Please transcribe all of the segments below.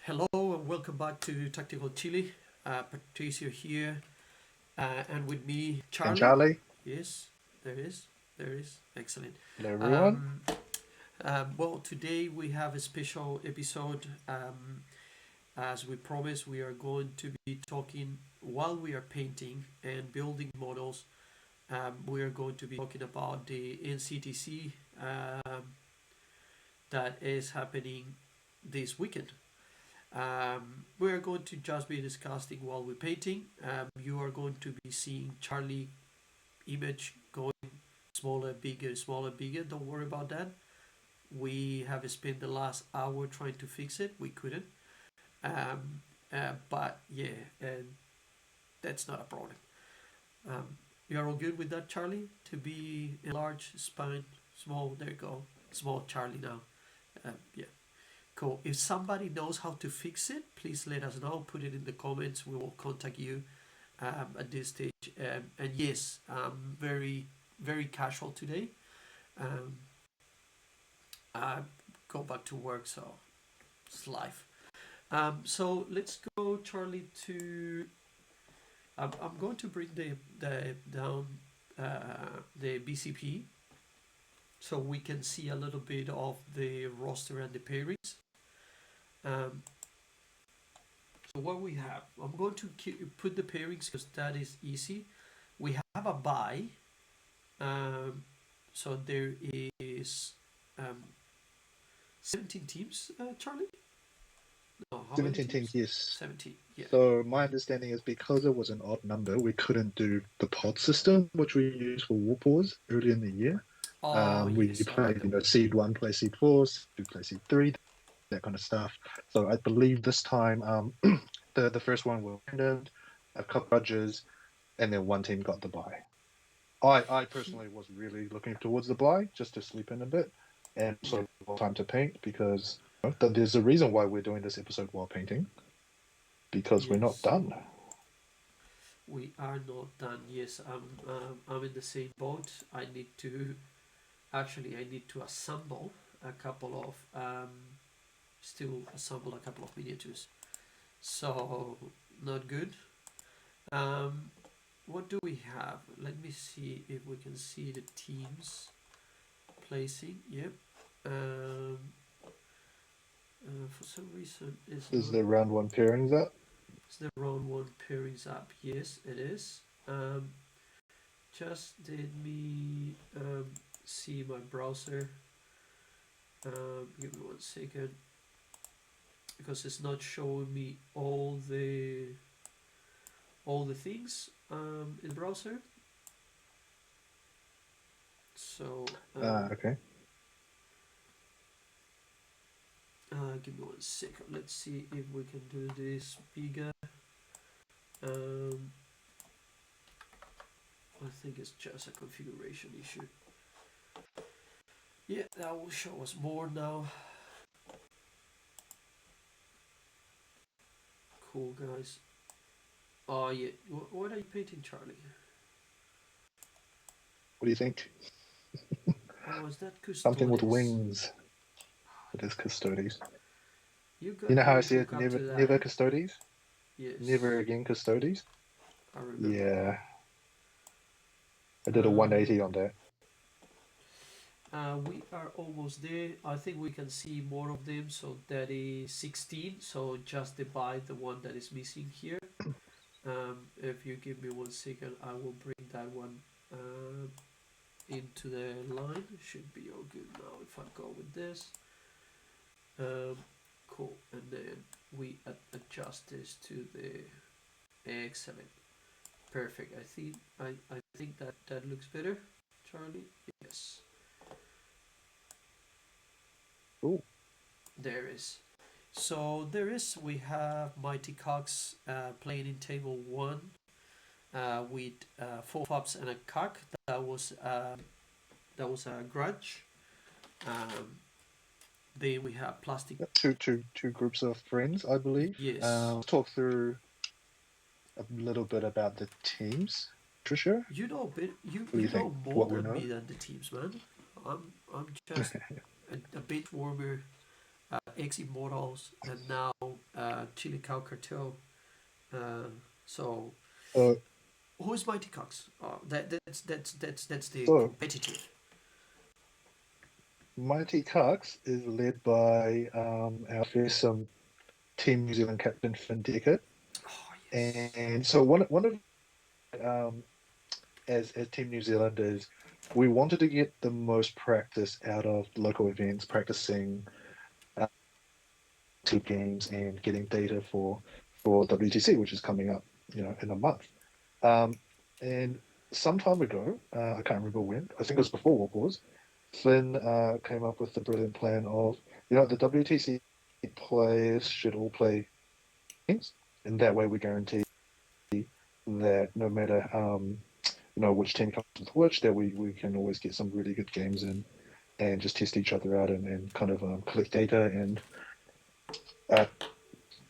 Hello and welcome back to Tactical Chile. Patricio here, and with me, And Charlie. Charlie, Yes, there is, there is. Excellent. hello everyone. Um, well, today we have a special episode. As we promised, we are going to be talking while we are painting and building models. We are going to be talking about the NCTC that is happening this weekend. We are going to just be discussing while we're painting. You are going to be seeing Charlie image going smaller, bigger, smaller, bigger. Don't worry about that. We have spent the last hour trying to fix it. We couldn't. But yeah, and that's not a problem. You're all good with that, Charlie? To be enlarged, spine, small. There you go. Small Charlie now. Yeah. Cool. If somebody knows how to fix it, please let us know. Put it in the comments. We will contact you at this stage. And yes, very, very casual today. Um, I go back to work, so it's life. So let's go, Charlie. To I'm going to bring the down the BCP so we can see a little bit of the roster and the pairings. Um, So what we have, I'm going to put the pairings because that is easy. We have a buy, so there is um, 17 teams. Charlie, no, how many 17 teams, teams? yes. 17. Yeah. So my understanding is because it was an odd number, we couldn't do the pod system, which we used for Warp Wars early in the year. Oh We yes, I played, remember. seed one, play seed four, seed two, play seed three, that kind of stuff. So I believe this time, the first one was random, a couple judges, and then one team got the bye. I personally was really looking towards the bye just to sleep in a bit and Yeah. also more time to paint because there's a reason why we're doing this episode while painting because we're not Yes, done. we are not done. Yes, I'm in the same boat. I need to assemble a couple of still assemble a couple of miniatures. So not good. Um, what do we have? Let me see if we can see the teams placing. Yep. Um, for some reason, it's Is not. the round one pairings up? Is the round one pairings up? Yes, it is. Just let me see my browser. Give me 1 second because it's not showing me all the things in the browser. So Okay. give me 1 second. Let's see if we can do this bigger. Um, I think it's just a configuration issue. Yeah, that will show us more now. Cool, guys. Oh, yeah. What are you painting, Charlie? What do you think? Oh, is that Something with Custodes? wings. It is Custodes. You know how I You see it? hook up to Never, that. never Custodes. Never Yes, again Custodes. I remember. Yeah, I did a Um, 180 on that. we are almost there. I think we can see more of them. So that is 16. So just divide the one that is missing here. If you give me 1 second, I will bring that one into the line. Should be all good now if I go with this. Um, cool. And then we adjust this to the excellent. Perfect. I think that looks better, Charlie. Yes, Cool. there is. So we have Mighty Cox playing in table one with four fops and a cock. That was a grudge. Um, then we have plastic. Yep, two groups of friends, I believe. Yes, Let's talk through a little bit about the teams. Trisha, you know a bit. You what do you you think? know more What we than know? me than the teams, man. I'm just a bit warmer ex-Immortals, and now Chili Cow Cartel. Uh, so Uh, who's Mighty Cox? That's the so competitive. Mighty Cucks is led by our fearsome Team New Zealand captain Finn Decker, Oh yes. and so one of um, as Team New Zealand is we wanted to get the most practice out of local events, practicing uh, two games and getting data for WTC, which is coming up, in a month. Um, and some time ago, I can't remember when. I think it was before War Wars. Finn came up with the brilliant plan of, the WTC players should all play games, and that way we guarantee that no matter which team comes with which, that we can always get some really good games in and just test each other out and kind of collect data and uh,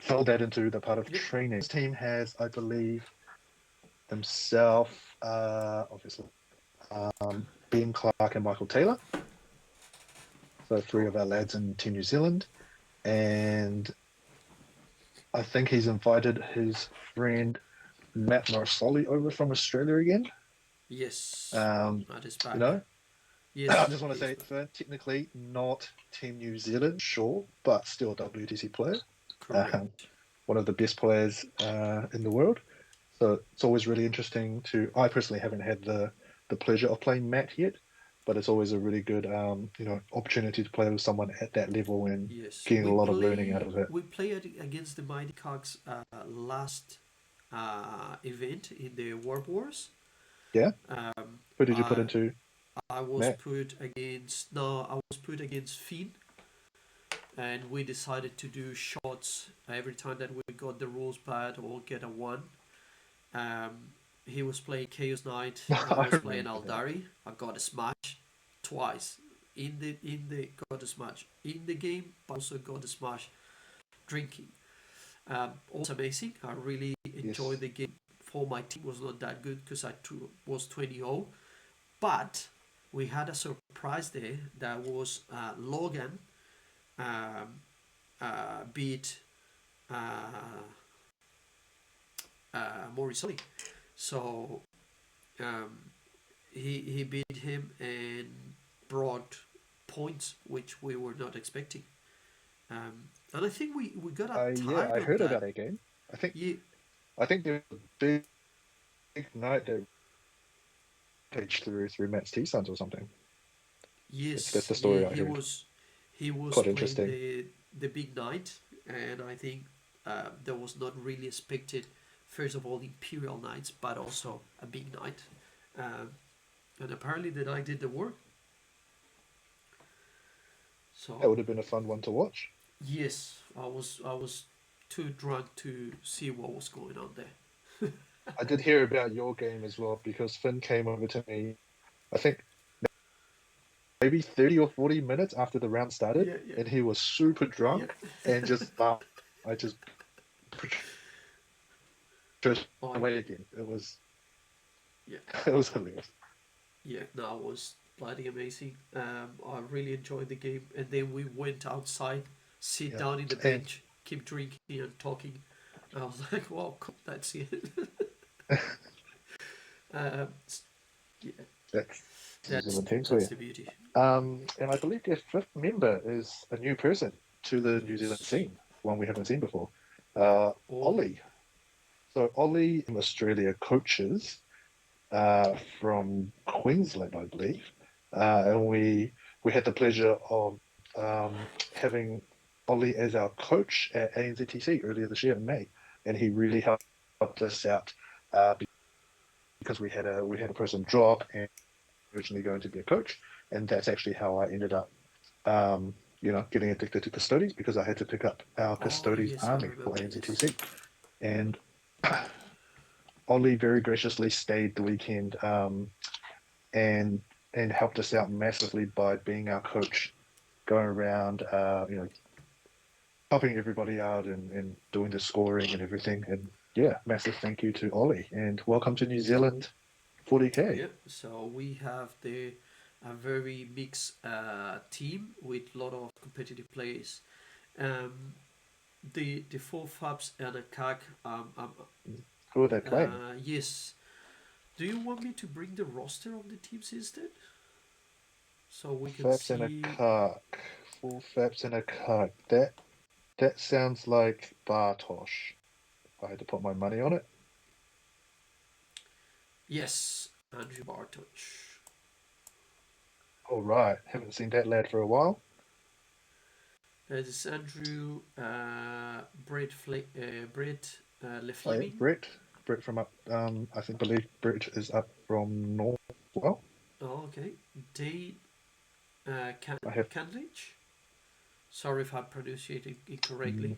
fill that into the part of Yep. training. This team has, I believe, himself, obviously, Ben Clark and Michael Taylor. So three of our lads in Team New Zealand. And I think he's invited his friend Matt Marsoli over from Australia again. Yes. Um, That is you back. know, I Yes. just want to He's say, back. technically not Team New Zealand, sure, but still a WTC player. Um, Correct. one of the best players in the world. So it's always really interesting to. I personally haven't had the pleasure of playing Matt yet, but it's always a really good opportunity to play with someone at that level and Yes. getting a lot of learning out of it. We played against the Mighty Cox last event in the Warp Wars. Yeah. Um, Who did you put I into I was Matt? put against no, I was put against Finn, and we decided to do shots every time that we got the rules bad or get a one. Um, he was playing Chaos Knight. I I was playing remember that. Aldari. I got a smash twice in the got a smash in the game, but also got a smash drinking. Also amazing. I really enjoyed Yes. the game. For my team was not that good because was 20-0, but we had a surprise there. That was Logan um, beat uh, Morrisoli. So um, he beat him and brought points which we were not expecting. And I think we got a Yeah, tie I on heard that. about that game. I think Yeah, I think there was a big night that page through Matt's T Sons or something. That's yes, the story I he heard. was he was Quite playing interesting. the big night, and I think that was not really expected. First of all, Imperial Knights, but also a big night, um, and apparently the night did the work. That So would have been a fun one to watch. yes, I was too drunk to see what was going on there. I did hear about your game as well because Finn came over to me, I think maybe 30 or 40 minutes after the round started, Yeah, yeah, and he was super yeah. drunk and just I just pushed Oh away again. It was yeah, it was hilarious. yeah. No, it was bloody amazing. I really enjoyed the game, and then we went outside, sit Yeah. down in the And bench, keep drinking and talking. I was like, wow, cool, that's it. um, yeah, that's New that's Zealand teams for that's you. the beauty. And I believe their fifth member is a new person to the New Zealand Yes, scene, one we haven't seen before. Uh, Ollie. Ollie. So Ollie in Australia coaches from Queensland, I believe, and we had the pleasure of having Ollie as our coach at NZTC earlier this year in May, and he really helped us out because we had a person drop and originally going to be a coach, and that's actually how I ended up, getting addicted to custodies because I had to pick up our Oh custodies yes, I army for remember this. NZTC, and Ollie very graciously stayed the weekend and helped us out massively by being our coach, going around, helping everybody out and doing the scoring and everything. And yeah, massive thank you to Ollie and welcome to New Zealand 40K. Yeah, so we have a very mixed team with a lot of competitive players, Um, the four fabs and a CAC. Who are they playing? Yes. Do you want me to bring the roster of the teams instead, so we can Fabs and a see? Kark. Full Fabs and a Kark. That sounds like Bartosz. If I had to put my money on it. Yes, Andrew Bartosz. All right, haven't seen that lad for a while. That is Andrew Brett Oh, yeah, Lefleming. Brett from up. Believe Brett is up from North. Well, Oh, okay. Dane I have. Candridge. Sorry if I pronounced it mm, incorrectly.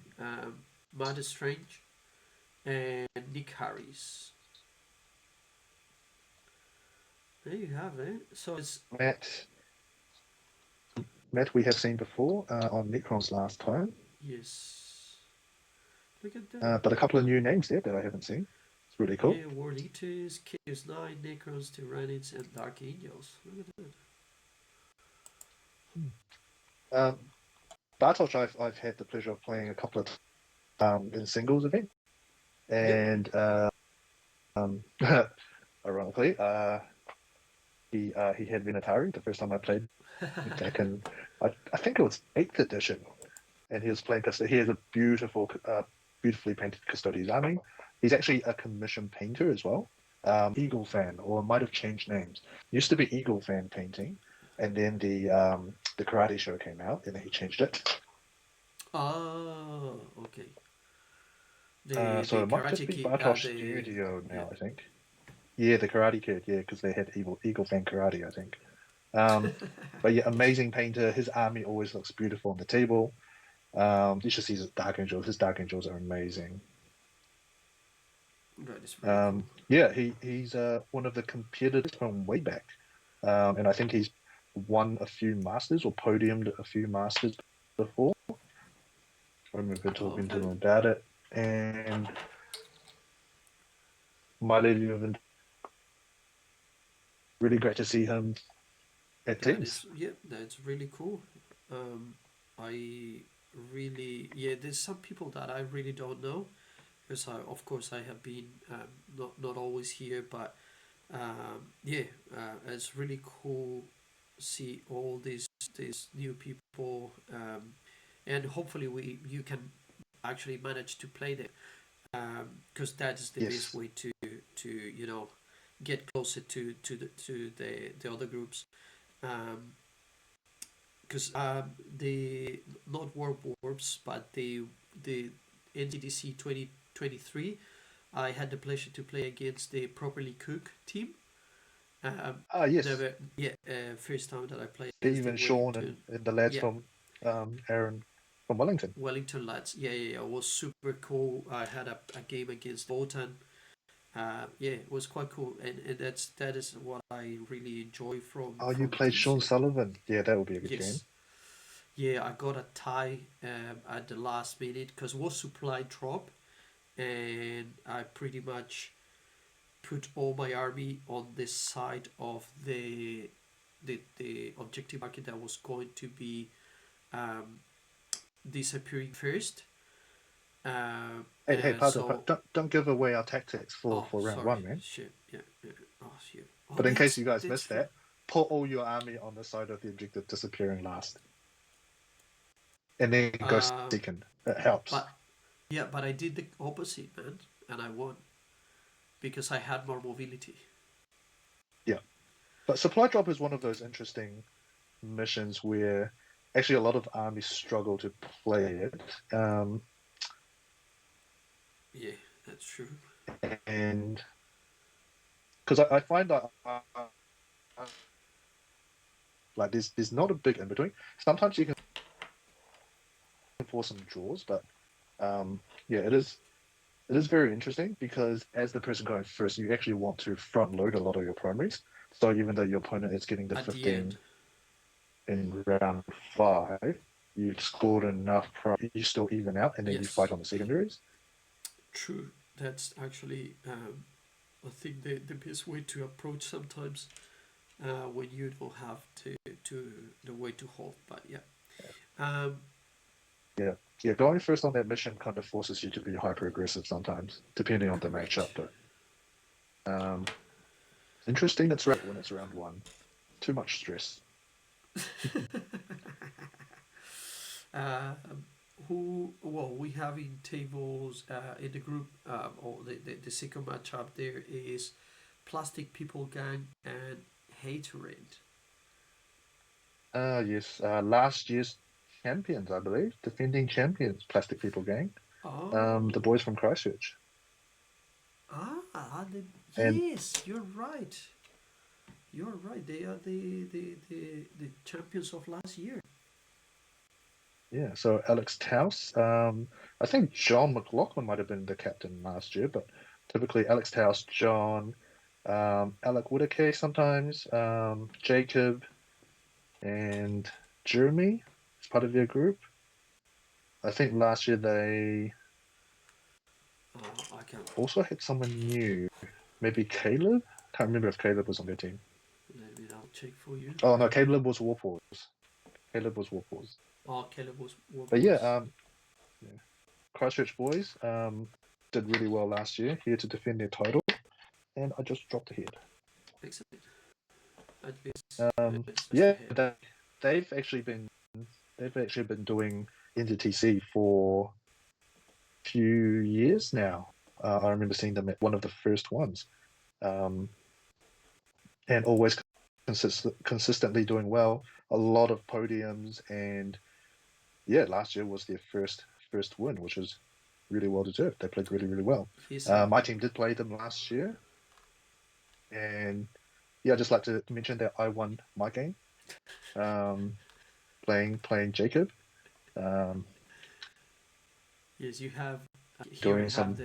Matt Strange and Nick Harris. There you have it. So it's Matt. Matt, we have seen before on Necrons last time, yes. Look at that. but a couple of new names there that I haven't seen. It's really cool. Yeah, World Eaters, Chaos 9, Necrons, Tyranids, and Dark Angels. Look at that. Um, Bartosz, I've had the pleasure of playing a couple of in singles event, Yep. and um, ironically, he had Vinatari the first time I played back in I think it was 8th edition, and he was playing He has a beautifully painted Custodes army. He's actually a commission painter as well. Eagle Fan, or might have changed names. Used to be Eagle Fan painting, and then the Karate Show came out, and he changed it. Oh, okay. So The it might just Karate be Kid. Bartosz The Studio yeah. now, I think. Yeah, the Karate Kid. Yeah, because they had Eagle Fan Karate, I think. Um, but yeah, amazing painter. His army always looks beautiful on the table. You should see his Dark Angels. His Dark Angels are amazing. That is really cool. Yeah, he's one of the competitors from way back, and I think he's won a few Masters or podiumed a few Masters before. I remember talking to Okay. him about it, and my lady of really great to see him at That teams. is yeah. That's really cool. Um, I really yeah. There's some people that I really don't know because of course I have been not always here, but yeah, it's really cool see all these new people, and hopefully we you can actually manage to play them, because that is the best Yes, way to get closer to the other groups, because the not World Wars but the NZTC 2023 I had the pleasure to play against the Properly Cook team. yes, Never, yeah, first time that I played against Steve the and Sean and the lads Yeah, from Aaron from Wellington. Wellington lads. Yeah, yeah, yeah. It was super cool. I had a game against Bolton. Yeah, it was quite cool, and that is what I really enjoy Oh, you from played teams. Sean Sullivan. Yeah, that would be a good game. Yes, yeah, I got a tie at the last minute because it was supply drop, and I pretty much put all my army on this side of the objective market that was going to be um, disappearing first. Hey, pardon, So, don't give away our tactics oh, for round sorry, one, man. shit, yeah, yeah. Oh, shit. Oh, But in case you guys that's missed true. that, put all your army on the side of the objective disappearing last, and then go Um, second. It helps. but yeah, but I did the opposite, man, and I won because I had more mobility. Yeah. But supply drop is one of those interesting missions where actually a lot of armies struggle to play it. Yeah, that's true. And because I find that like there's not a big in between. Sometimes you can force some draws, but yeah, it is very interesting because as the person going first, you actually want to front load a lot of your primaries. So even though your opponent is getting the At the end, 15 in round five, you scored enough, you still even out, and then you fight yes, on the secondaries. true. That's actually, I think the best way to approach sometimes when you don't have to the way to hold. But yeah, um, Yeah, going first on that mission kind of forces you to be hyper aggressive sometimes, depending on the Correct. matchup. But interesting. It's right when it's round one. Too much stress. uh, well, we have in tables in the group, or the second matchup there is Plastic People Gang and Haterade. Yes. Last year's champions, I believe, defending champions, Plastic People Gang. The Oh, boys from Christchurch, the, and yes, you're right. You're right. They are the champions of last year. yeah. So Alex Taus. I think John McLaughlin might have been the captain last year, but typically Alex Taus, John, Alec Whitaker sometimes, Jacob, and Jeremy is part of their group. I think last year they I can't. also had someone new, maybe Caleb. Can't remember if Caleb was on their team. Let me now check for you. Oh no, Caleb was Warpaws. Caleb was Warpaws. Oh, Caleb But yeah, was. yeah. Christchurch boys did really well last year, here to defend their title, and I just dropped a head. Excellent. And it's just Yeah, ahead. they've actually been doing NZTC for a few years now. I remember seeing them at one of the first ones, um, and always consistently doing well. A lot of podiums, and yeah, last year was their first win, which was really well deserved. They played really really well. He's a My team did play them last year, and yeah, I'd just like to mention that I won my game, um, playing Jacob, um, yes. You have here. I doing have some.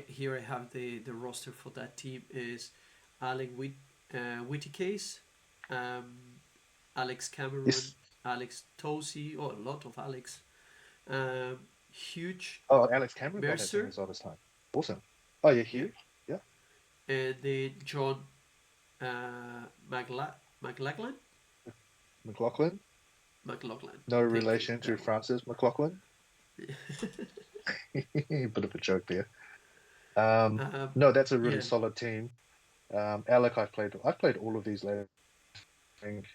here I have the roster for that team is Alec Whitticase, um, Alex Cameron, Yes. Alex Tosi, oh, a lot of Alex, um, Huge Oh, Alex Cameron's on that team Mercer, as well this time. Awesome. Oh yeah, yeah, Hugh. Yeah, and then John McLachlan, McLaughlin. McLaughlin. No Thank you, relation to that one. Francis McLaughlin. Bit of a joke there. Um, No, that's a really yeah, solid team. Alec, I've played all of these later. I think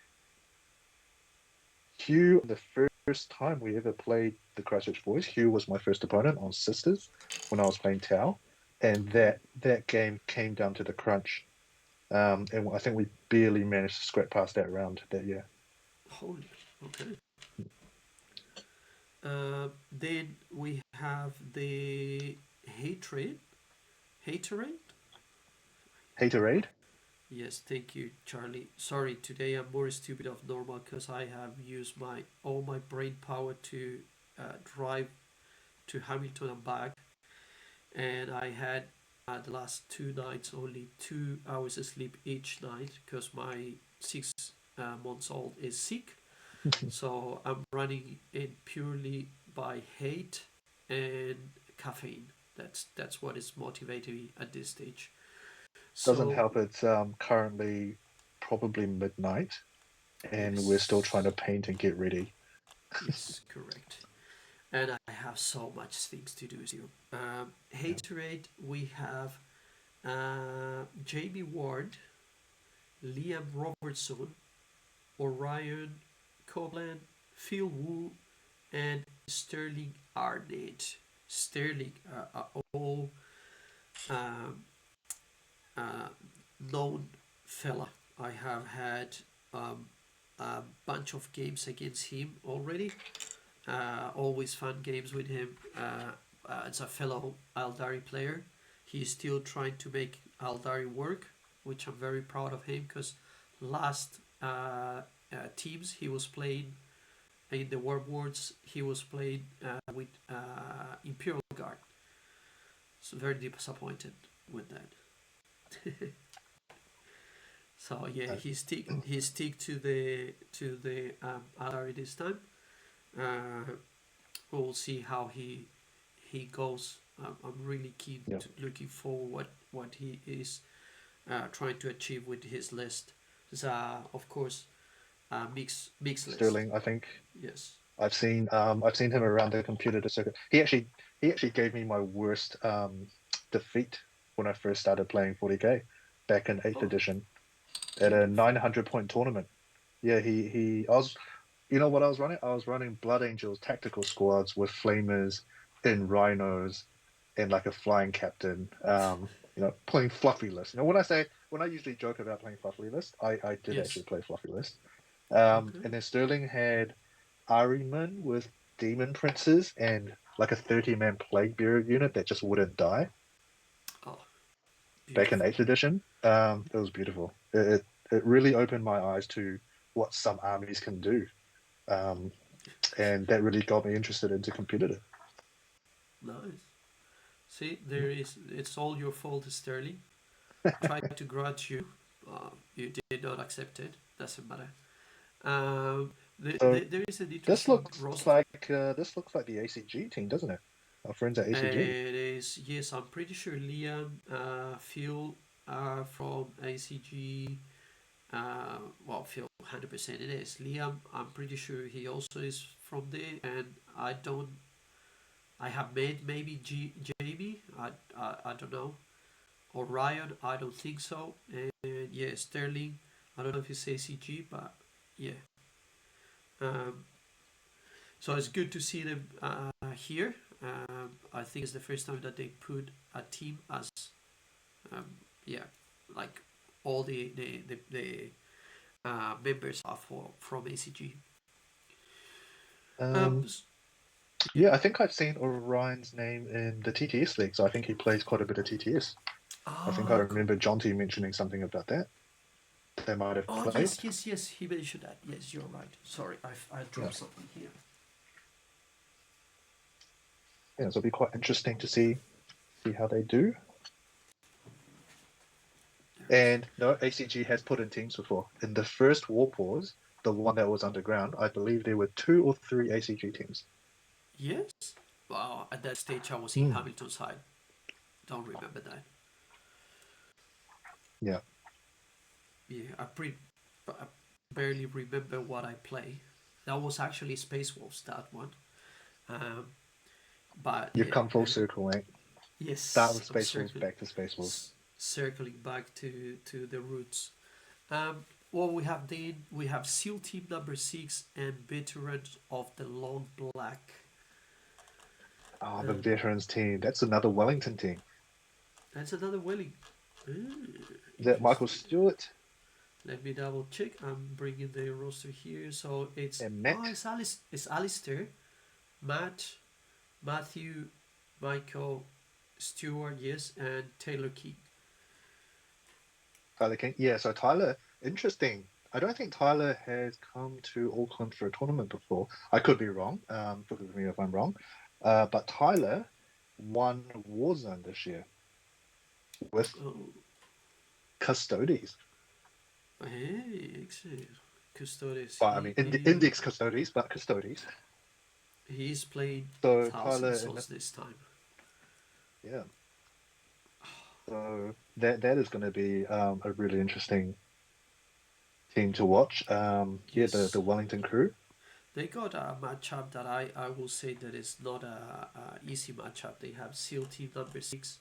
Hugh, the first time we ever played the Christchurch Boys, Hugh was my first opponent on Sisters when I was playing Tau, and that game came down to the crunch. And I think we barely managed to scrape past that round that year. holy, okay. Then we have the hatred, haterade. Haterade. Yes, thank you, Charlie. Sorry, today I'm more stupid of normal because I have used my all my brain power to drive to Hamilton and back, and I had the last 2 nights only 2 hours of sleep each night because my 6 months old is sick. So I'm running in purely by hate and caffeine. That's what is motivating me at this stage. Doesn't So help. It's currently probably midnight, and we're still trying to yes, paint and get ready. yes, correct. And I have so much things to do still. Yeah. Haterade, we have Jamie Ward, Liam Robertson, Orion Copeland, Phil Wu, and Sterling Arnett. Sterling are all um, uh, known fella. I have had a bunch of games against him already. Always fun games with him. As a fellow Aldari player, he's still trying to make Aldari work, which I'm very proud of him because last teams he was playing in the Warm Wars, he was playing with Imperial Guard. So very disappointed with that. So yeah, Uh, he stick to the Aldari this time. Uh, we'll see how he goes. I'm really keen yeah. to looking forward what he is trying to achieve with his list. It's of course mix list. Sterling, I think. Yes. I've seen him around the computer to circuit. He actually gave me my worst defeat when I first started playing 40k back in 8th Oh, edition at a beautiful. 900 point tournament. Yeah, I was, you know what I was running? I was running Blood Angels tactical squads with flamers in rhinos and like a flying captain. Playing fluffy list. When I usually joke about playing fluffy list, I did Yes. actually play fluffy list. Okay. And then Sterling had Ahriman with demon princes and like a 30-man plague bearer unit that just wouldn't die Oh, back in beautiful. 8th edition. It was beautiful. It really opened my eyes to what some armies can do. Um, and that really got me interested into competitive. Nice. See, it's all your fault, Sterling. Tried to grudge you. You did not accept it. Doesn't matter. Um, So there is an this interesting looks roster. like this looks like the ACG team, doesn't it? Our friends at ACG. It is, yes, I'm pretty sure Liam, Phil are from ACG. Well, Phil, 100% it is. Liam, I'm pretty sure he also is from there. And I have met maybe Jamie, I don't know. Or Ryan, I don't think so. And yeah, Sterling, I don't know if it's ACG, but yeah. Um, so it's good to see them here. I think it's the first time that they put a team as um, yeah, like all the members are from ACG. Um, Um, yeah. yeah, I think I've seen Orion's name in the TTS league, so I think he plays quite a bit of TTS. I think I Ah, remember Jonty mentioning something about that. They might have oh played. yes, yes, yes. He mentioned that. Yes, you're right. Sorry, I Yeah, dropped something here. yeah. So it'll be quite interesting to see how they do. There is. And no, ACG has put in teams before. In the first War Pause, the one that was underground, I believe there were 2 or 3 ACG teams. Yes. Wow. At that stage, I was in Mm. Hamilton side. Don't remember that. Yeah. Yeah, I barely remember what I play. That was actually Space Wolves, that one. Um, but You've yeah, come full circle, mate. Start yes, with I'm Space Wolves, back to Space Wolves. circling back to the roots. What we have then, we have SEAL Team number 6 and Veterans of the Long Black. Oh, the Um, veterans team. That's another Wellington team. that's another Welling. Is that Michael Interesting. Stewart Let me double check. I'm bringing the roster here. So and Matt? It's Alistair, Matt, Matthew, Michael, Stewart, yes, and Taylor King. Tyler King. Yeah, so Tyler, interesting. I don't think Tyler has come to Auckland for a tournament before. I could be wrong. Forgive me if I'm wrong. But Tyler won Warzone this year with Oh, Custodes. hey, excellent. Custodes, But I mean, Index Custodes, but Custodes. he's playing So thousand Tyler, souls this time. yeah. So that is going to be a really interesting team to watch. Yeah, the Yes, Wellington crew. they got a matchup that I will say that is not a easy matchup. They have SEAL Team number 6.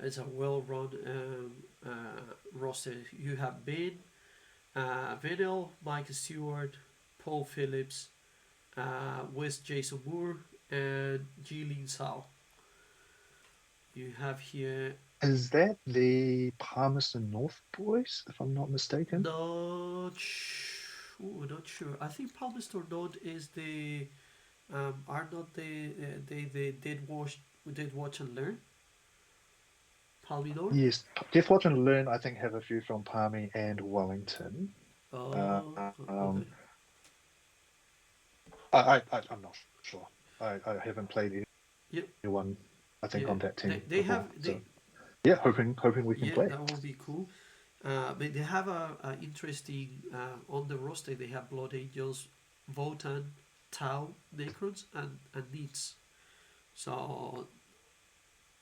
It's a well-run roster. You have Ben, Venel, Mike Stewart, Paul Phillips, Wes Jason Moore, and Jilin Sao. You have here Is that the Palmerston North boys, if I'm not mistaken? not sure. I think Palmerston North is the are not they did watch and learn Palmy North. Yes, Death Watch and Learn, I think, have a few from Palmy and Wellington. Uh, Oh, um, okay. I'm not sure. I haven't played Yep, anyone, I think, yeah. on that team They have before. So yeah, hoping we can yeah, play. that will be cool. But they have a interesting on the roster. They have Blood Angels, Votan, Tau, Necrons, and Needs. So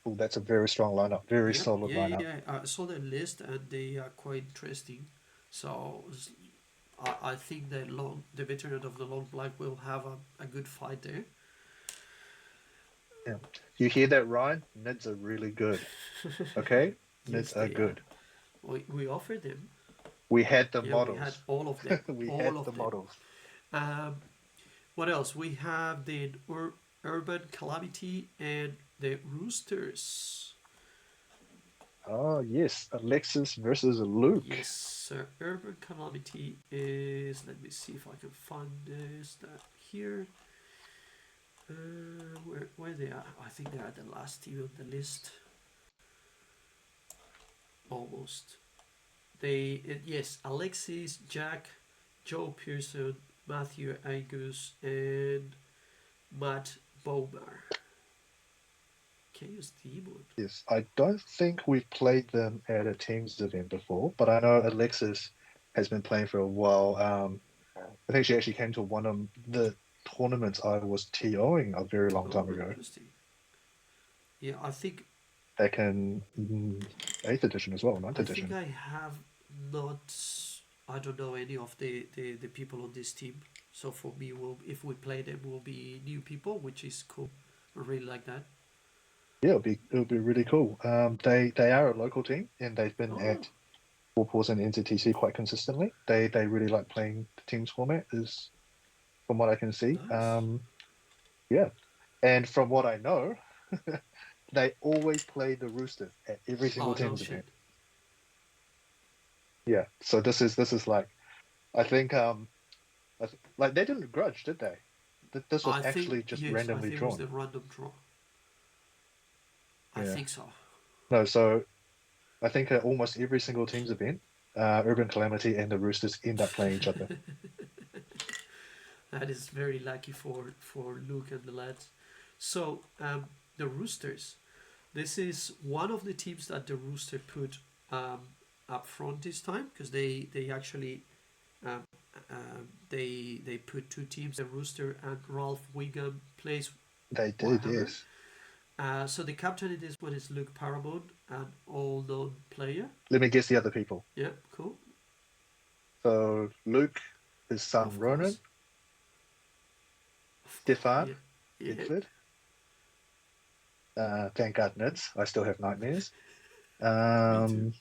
Oh, that's a very strong lineup, very yep, solid yeah, yeah, lineup. yeah. I saw the list and they are quite interesting. So I think that the veteran of the Long Black will have a good fight there. Yeah. You hear that, Ryan? Nids are really good. Okay? Yes, Nids are they are. good. We offered them. We had the Yeah, we had models. all of them. We All had the of them. models. Um, what else? We have the Urban Calamity and the Roosters. Oh, yes. Alexis versus Luke. Yes, sir. Urban Calamity is. Let me see if I can find this. That here. Where they are? I think they are the last team on the list. Almost. Yes, Alexis, Jack, Joe Pearson, Matthew Angus, and Matt Bowmar. Chaos Demon. Yes, I don't think we've played them at a teams event before, but I know Alexis has been playing for a while. I think she actually came to one of the tournaments I was TOing a very long time Oh, ago, interesting. Yeah, back in 8th edition as well, ninth I think edition. I have not. I don't know any of the people on this team. So for me, if we play them, will be new people, which is cool. I really like that. Yeah, it'll be really cool. They are a local team and they've been Oh, at Four Paws and NZTC quite consistently. They really like playing the teams format, is from what I can see. nice. Yeah, and from what I know, they always play the Roosters at every single Oh no teams event. shit. Yeah, so this is like I think like they didn't grudge, did they? This was I think actually just yes. I randomly think it was drawn. the random draw. I Yeah. think so. No, so I think at almost every single teams event, Urban Calamity and the Roosters end up playing each other. That is very lucky for Luke and the lads. So the Roosters. This is one of the teams that the Rooster put um, up front this time because they actually um, they put two teams. The Rooster and Ralph Wiggum plays They did, Warhammer. yes. So the captain in this one is Luke Paramount, an all-known player. Let me guess the other people. Yeah, cool. So Luke, his son Of Ronan, course. Of course. Stefan, Yeah. Yeah. Bedford. Thank God, Nids. I still have nightmares. Me too. Um,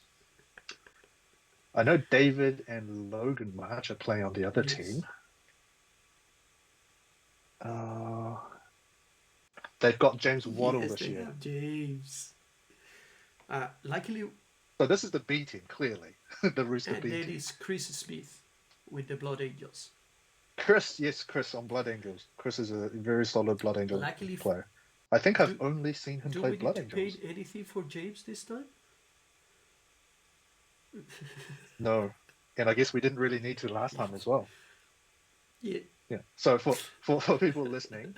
I know David and Logan March are playing on the other Yes. team. Uh, they've got James Waddle Yes, this they year. have James. Luckily, So this is the B team, clearly. The Rooster and B then team. is Chris Smith with the Blood Angels. Chris, yes, Chris on Blood Angels. Chris is a very solid Blood Angel Luckily, player. I think I've do only seen him do play we need Blood to pay Angels. anything for James this time? No. And I guess we didn't really need to last time as well. Yeah, Yeah. So for people listening,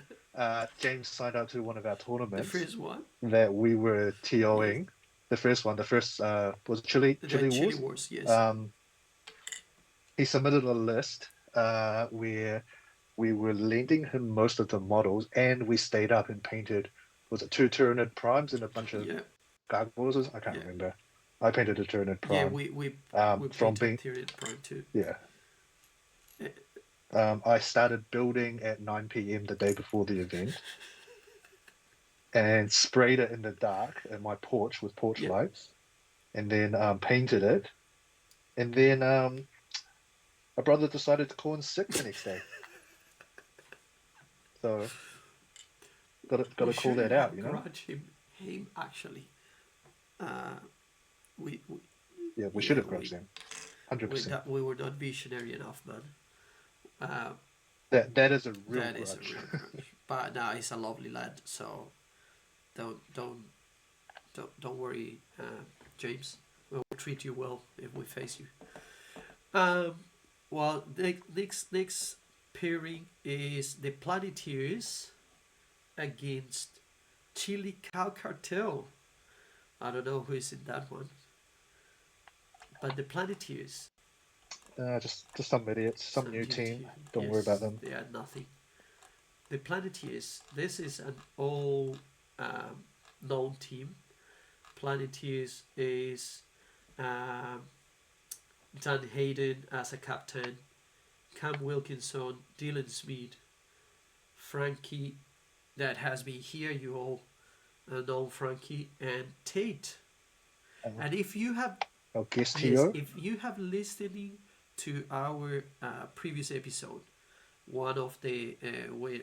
James signed up to one of our the tournaments first one. that we were Yes, TOing. The first one, was the Chili Chili Wars. Wars. Yes. Um, he submitted a list where we were lending him most of the models, and we stayed up and painted. Was it two Tyranid primes and a bunch of Yeah, gargoyles? I can't yeah, remember. I painted a Tyranid yeah. prime. We From painted being Tyrion Prime too. yeah. Eh, I started building at 9 p.m. the day before the event and sprayed it in the dark in my porch with porch Yeah, lights, and then painted it. And then my brother decided to call in sick the next day, so got we to call shouldn't that out, have you know. grudged him actually. Uh, we Yeah, we should yeah have grudged them, 100%. we were not visionary enough, man. Uh, That is a real that is a grudge. real grudge. But now he's a lovely lad, so don't don't don't worry, James. We'll treat you well if we face you. Um, well, the next pairing is the Planeteers against Chili Cow Cartel. I don't know who is in that one, but the Planeteers. Just some idiots, some Some new new team. team. Don't worry about Yes, them. they are nothing. The Planeteers. This is an all known team. Planeteers is um, Dan Hayden as a captain, Cam Wilkinson, Dylan Smith, Frankie, that has been here. You all know Frankie, and Tate. Um, And if you have, our guest yes, here. if you have listening to our previous episode, one of the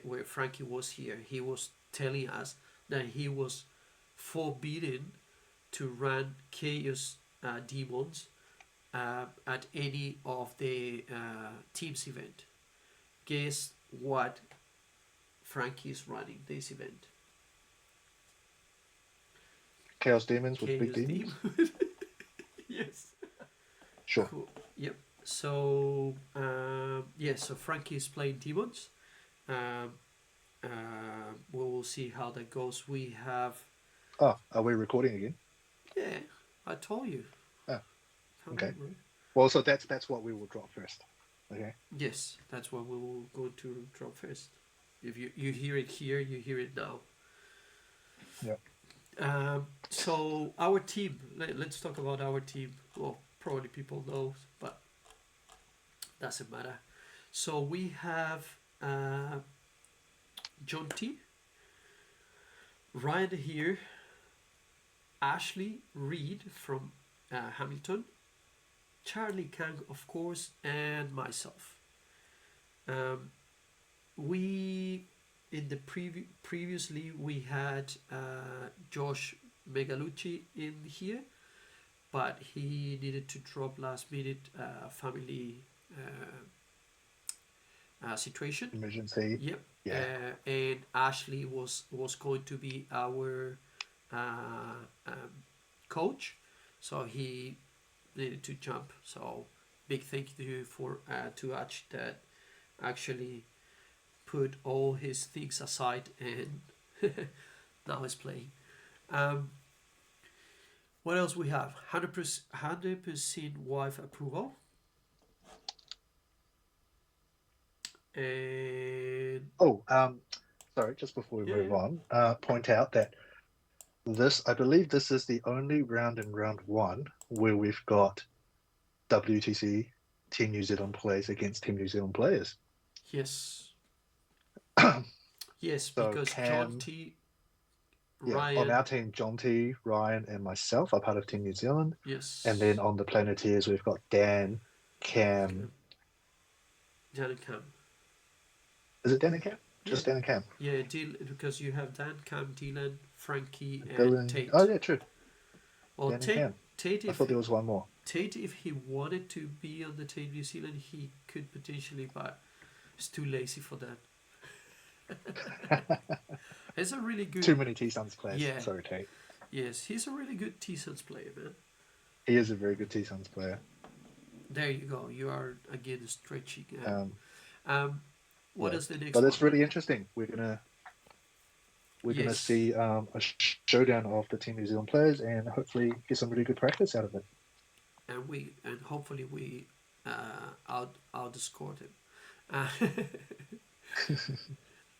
where Frankie was here, he was telling us that he was forbidden to run Chaos Demons at any of the teams event. Guess what Frankie is running this event? Chaos Demons with big Chaos demons. Demon. Yes. Sure. Cool. Yep. So so Frankie is playing demons. Um, we will see how that goes. We have Oh, are we recording again? yeah. I told you. Oh, Can't okay. remember. Well, so that's what we will drop first. Okay. Yes, that's what we will go to drop first. If you hear it here, you hear it now. Yeah. So our team. Let's talk about our team. Well, probably people know, but doesn't matter. So we have John T, Ryan here, Ashley Reed from Hamilton, Charlie Kang, of course, and myself. We in the previously we had Josh Megalucci in here, but he needed to drop last minute family situation. Emergency. Yep. Yeah. And Ashley was going to be our coach, so he needed to jump. So big thank you for to Ash that actually put all his things aside and now he's playing. What else we have? 100% wife approval. And Oh, sorry. Just before we move on, point out that I believe this is the only round in round one where we've got WTC Team New Zealand players against Team New Zealand players. yes. Yes, So because Cam, John T, Ryan. On our team, John T, Ryan, and myself are part of Team New Zealand. Yes. And then on the Planeteers, we've got Dan, Cam. Dan and Cam. Is it Dan and Cam? Just Dan and Cam. Yeah, because you have Dan, Cam, Dylan, Frankie, and Dylan. Tate. Oh, yeah, true. Well, Dan Tate, and Cam. Tate, I thought there was one more. Tate, if he wanted to be on the Tate New Zealand, he could potentially, but he's too lazy for that. He's a really good. Too many T-Suns players. Yeah. Sorry, Tate. Yes, he's a really good T-Suns player, man. He is a very good T-Suns player. There you go. You are again stretching. What is the next? But it's one? really interesting. We're gonna see a showdown of the Team New Zealand players and hopefully get some really good practice out of it. And hopefully we outscore them.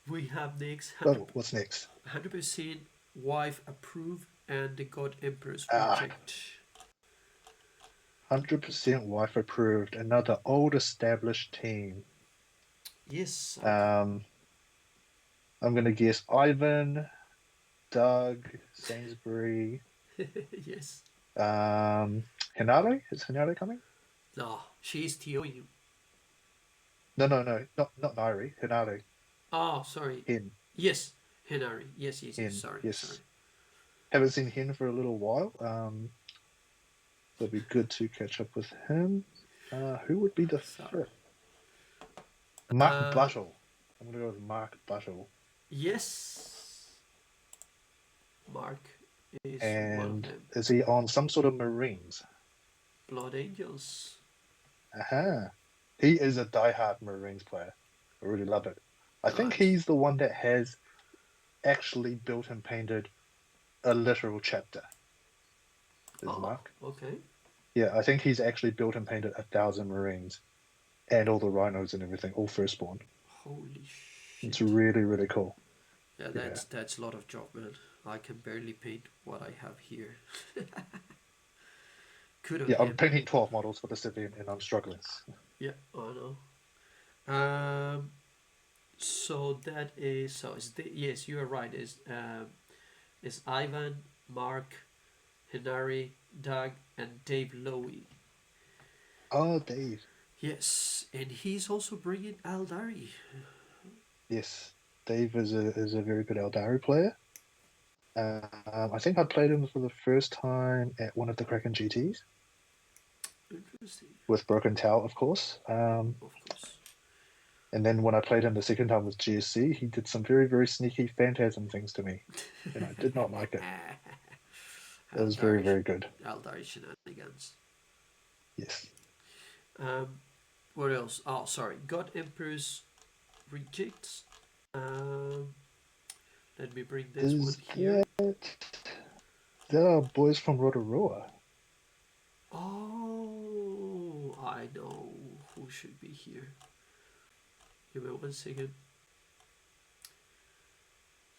We have next. What's next? 100% wife approve and the God Emperor's reject. 100% wife approved. Another old established team. Yes. I'm gonna guess Ivan, Doug, Sainsbury. Yes. Hinare? Is Hinare coming? No, she's TOU. No, not Nairi. Hinare. Oh, sorry. Hin. Yes, Hinari. Yes. Hin. Sorry. Yes. Sorry. Haven't seen Hin for a little while. It'll be good to catch up with him. Who would be the fifth? Mark Buttle. I'm going to go with Mark Buttle. Yes. Mark is and one of them. Is he on some sort of Marines? Blood Angels. Aha. He is a diehard Marines player. I really love it. I think he's the one that has actually built and painted a literal chapter. Mark. Okay. Yeah, I think he's actually built and painted 1,000 Marines and all the rhinos and everything, all firstborn. Holy shit. It's really, really cool. Yeah, that's a lot of job, man. I can barely paint what I have here. I'm painting 12 models for the civilian and I'm struggling. Yeah, I know. Um, so that is so. Yes, you are right. Is Ivan, Mark, Henari, Doug, and Dave Lowy. Oh, Dave. Yes, and he's also bringing Aldari. Yes, Dave is a very good Eldari player. I think I played him for the first time at one of the Kraken GTs Interesting, with Broken Towel, of course. of course. And then when I played him the second time with GSC, he did some very, very sneaky phantasm things to me, and I did not like it. It was very, Aldari, very good. Aldari shenanigans. Yes. Um, what else? Oh, sorry. God Emperor's Rejects. Um, let me bring this one Is here. that our boys from Rotorua? Oh, I know who should be here. Give me 1 second.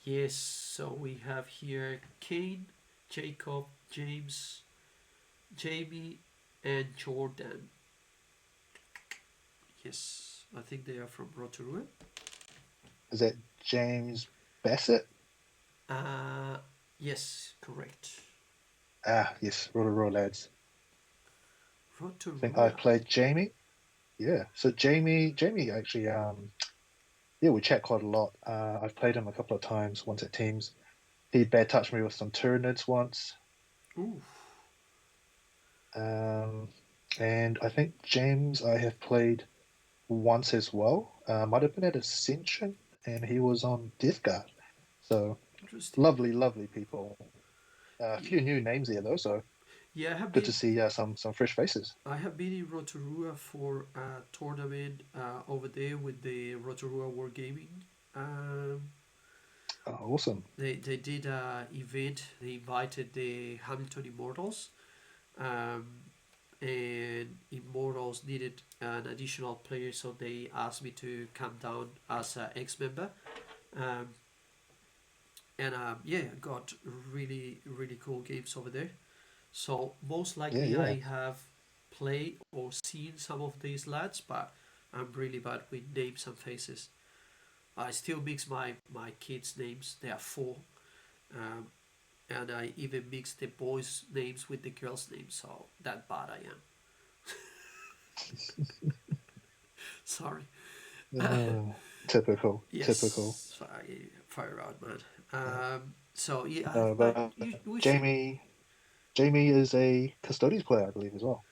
Yes, so we have here Kane, Jacob, James, Jamie, and Jordan. Yes, I think they are from Rotorua. Is that James Bassett? Uh, yes, correct. Ah, yes, Rotorua lads. I think Rotorua. I've played Jamie. Yeah. So Jamie actually, yeah, we chat quite a lot. I've played him a couple of times, once at teams. He bad touched me with some Tyranids once. Ooh, Um, and I think James I have played once as well. Might have been at Ascension, and he was on Death Guard. So interesting. lovely, lovely people. A Ye- few new names here though, so Yeah, good to see some fresh faces. I have been in Rotorua for a tournament over there with the Rotorua Wargaming. Um, Oh, awesome. they did a event. They invited the Hamilton Immortals, um, and Immortals needed an additional player, so they asked me to come down as an ex-member. Um, and yeah, got really cool games over there. So most Yeah, likely yeah. I have played or seen some of these lads, but I'm really bad with names and faces. I still mix my kids' names. There are four, um, and I even mix the boys' names with the girls' names. So that bad I am. Sorry. Uh, typical, typical. Yes, fire out, man. So yeah, But we should. Jamie is a custodies player, I believe, as well,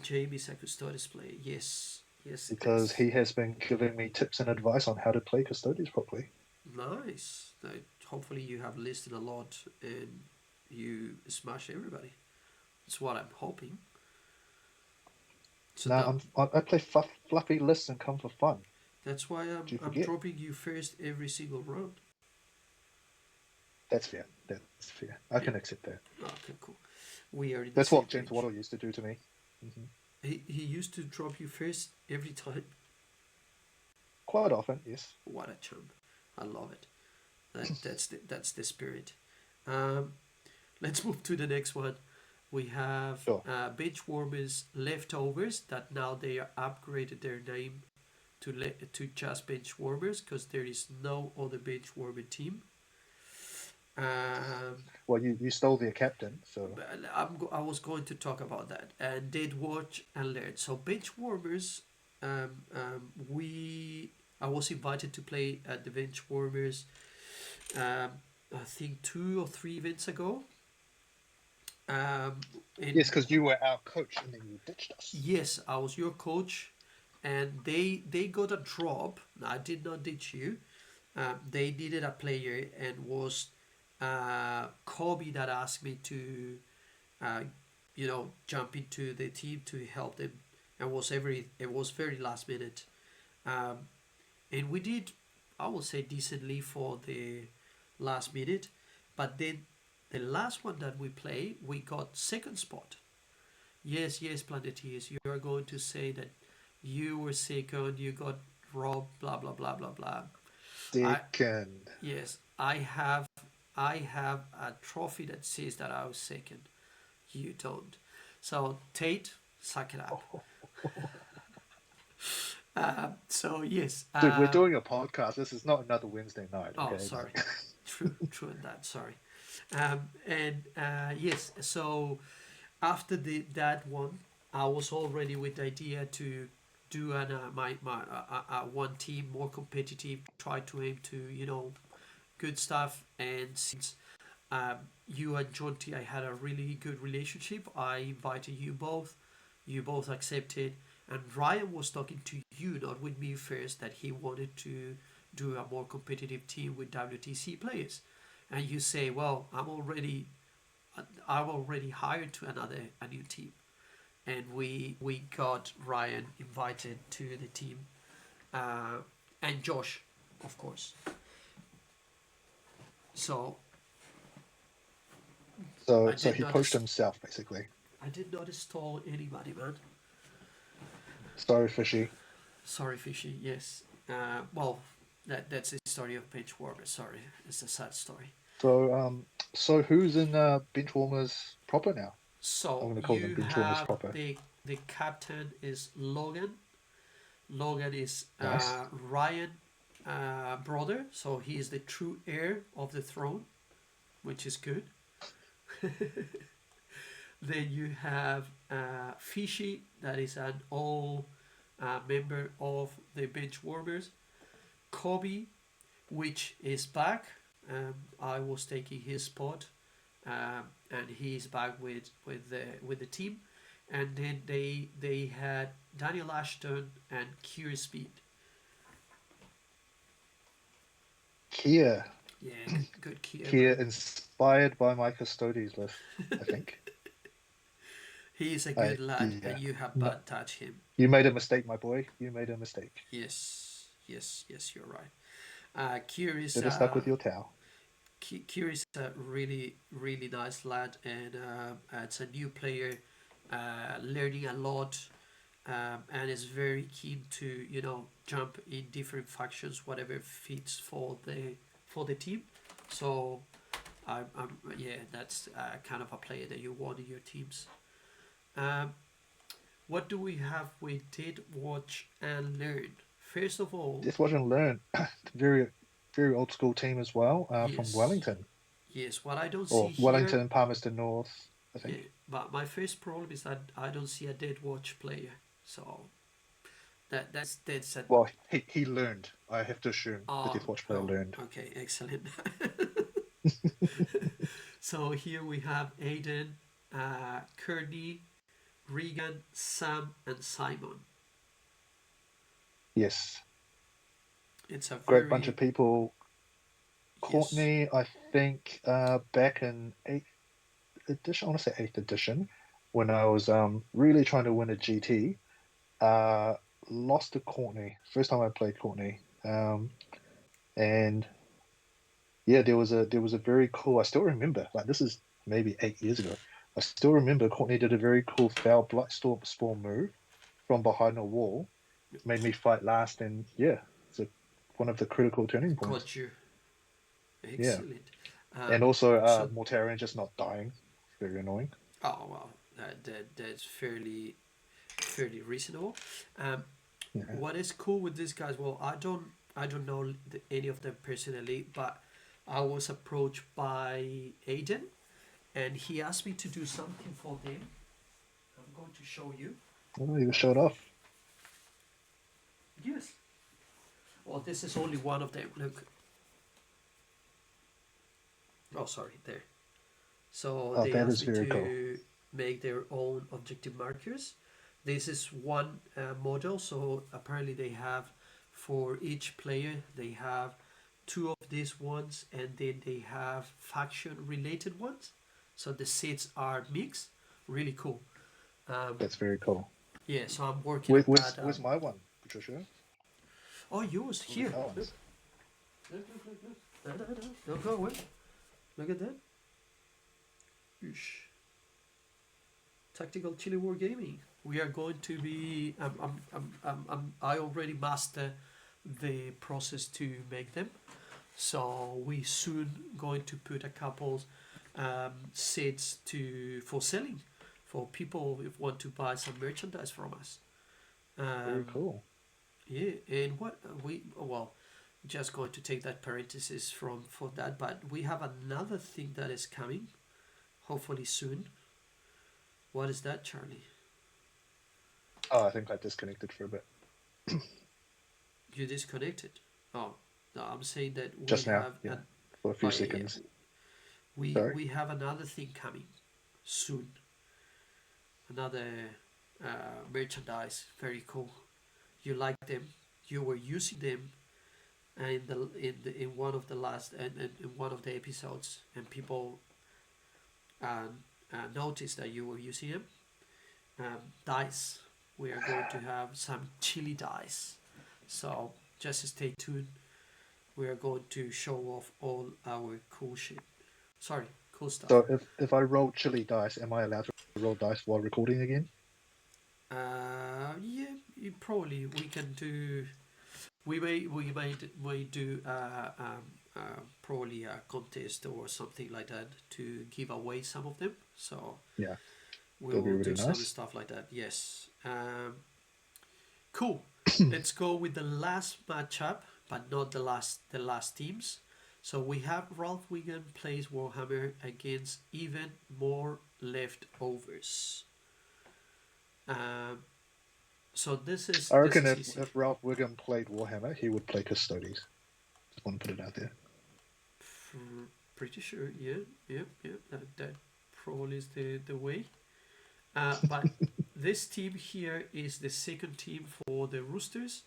Jamie's a custodian player. Yes, yes, it because is. he has been giving me tips and advice on how to play custodies properly. Nice. Hopefully you have listened a lot and you smash everybody. That's what I'm hoping. So Now I play fluffy lists and come for fun. that's why Do you I'm forget? dropping you first every single round. That's fair. That's fair. I Yeah. can accept that. Okay, cool. We are in the That's same what James page. Waddle used to do to me. Hmm. He used to drop you first every time. Quite often, yes. What a chump. I love it. That's the spirit. Um, let's move to the next one. We have Sure. bench warmers leftovers that now they are upgraded their name to just bench warmers because there is no other bench warmer team. Um, Well, you stole their captain, so I was going to talk about that and did watch and learn. So bench warmers, we I was invited to play at the bench warmers. Um, I think 2 or 3 events ago. Um, yes, and because you were our coach and then you ditched us. yes, I was your coach, and they got a drop. I did not ditch you. They needed a player, and was Kobe that asked me to, uh, jump into the team to help them, and it was very last minute, um, and we did, I would say, decently for the last minute, but then the last one that we play, we got second spot. Yes, yes, Planeteers, you are going to say that you were second, you got robbed, blah blah blah blah blah. I Second. Yes, I have a trophy that says that I was second. You don't. So Tate, suck it up. So yes. Dude, we're doing a podcast. This is not another Wednesday night, Oh, okay? sorry. Like, True in that. Sorry. And yes. So after that one, I was already with the idea to do my one team more competitive, try to aim to good stuff. And since um, you and Jonty, I had a really good relationship. I invited you both. You both accepted. And Ryan was talking to you, not with me first, that he wanted to do a more competitive team with WTC players. And you say, well, I'm already hired to a new team. And we got Ryan invited to the team, uh, and Josh, of course. So so I so did he not poached himself, basically. I did not install anybody, man. Sorry, fishy. Sorry, Fishy. Yes. Well, that's the story of Benchwarmer. Sorry, it's a sad story. So so who's in Benchwarmers proper now? I'm So gonna call them you Benchwarmers have proper. the captain is Logan. Logan is Nice. Ryan brother, so he is the true heir of the throne, which is good. Then you have Fishy, that is an old member of the Benchwarmers. Kobe, which is back. I was taking his spot, and he's back with the team. And then they had Daniel Ashton and Kier Speed. Kia. Yeah, good Kier, Kia man. inspired by my custodies list, I think. He is a I good lad, yeah. and you have No, bad touch him. you made a mistake, my boy. You made a mistake. Yes, you're right. Kier is Should have stuck with your towel. Kier is a really really nice lad, and it's a new player, learning a lot, and is very keen to jump in different factions, whatever fits for the team. So yeah, that's kind of a player that you want in your teams. Um, what do we have? We did watch and learn. First of all, Just watch and learn. Very, very old school team as well, from yes, Wellington. yes. What I don't see Or here, Wellington, Palmerston North, I yeah, think. but my first problem is that I don't see a dead watch player. So that's a Well, he learned. I have to assume the oh Death Watch player oh learned. okay, excellent. So here we have Aiden, Kearney, Regan, Sam, and Simon. Yes. It's a Great bunch of very people. yes. Courtney, I think, back in eighth edition, I want to say eighth edition, when I was really trying to win a GT, uh, lost to Courtney. First time I played Courtney. And yeah, there was a very cool. I still remember, like this is maybe 8 years ago. I still remember Courtney did a very cool foul Blightstorm spawn move from behind a wall, made me fight last, and yeah, it's one of the critical turning points. Got you. Yeah, Excellent. and Um, also so, Mortarion just not dying, very annoying. oh well, that's fairly reasonable. Um, Yeah, what is cool with these guys? Well, I don't know any of them personally, but I was approached by Aiden, and he asked me to do something for them. I'm going to show you. oh, you showed off. Yes. Well, this is only one of them. Look. Oh, sorry. There. So Oh, they that asked is me very cool. to make their own objective markers. This is one model, so apparently they have, for each player, they have two of these ones, and then they have faction related ones. So the sets are mixed. Really cool. Um, That's very cool. yeah, so I'm working Where, on where's that. where's my one, Patricia? Oh, yours Where's here. our Look, ones? look. No, no, no. Don't go away. Look at that. Oosh. Tactical Chili War Gaming. We are going to be. I already master the process to make them, so we soon going to put a couple sets to for selling for people if want to buy some merchandise from us. Very Um, cool. Yeah, and what we well, just going to take that parenthesis from for that, but we have another thing that is coming, hopefully soon. What is that, Charlie? Oh, I think I disconnected for a bit You disconnected. Oh, no, I'm saying that we just now. have Yeah, an. for a Oh few yeah, yeah. seconds. We Sorry. we have another thing coming soon. Another merchandise. Very cool. You like them. You were using them in one of the last and in one of the episodes, and people noticed that you were using them. Dice. We are going to have some chili dice. So just stay tuned. We are going to show off all our cool shit. Sorry, cool stuff. So if I roll chili dice, am I allowed to roll dice while recording again? Yeah, probably we can do. We may do probably a contest or something like that to give away some of them. So Yeah, we that'll be will really do some nice. stuff like that. Yes. Cool. Let's go with the last matchup, but not the last teams. So we have Ralph Wiggum plays Warhammer against even more leftovers. Um, so I this reckon is easy. if Ralph Wiggum played Warhammer, he would play Custodes. Just want to put it out there. Pretty sure, yeah, yeah, yeah. That probably is the way. But this team here is the second team for the Roosters.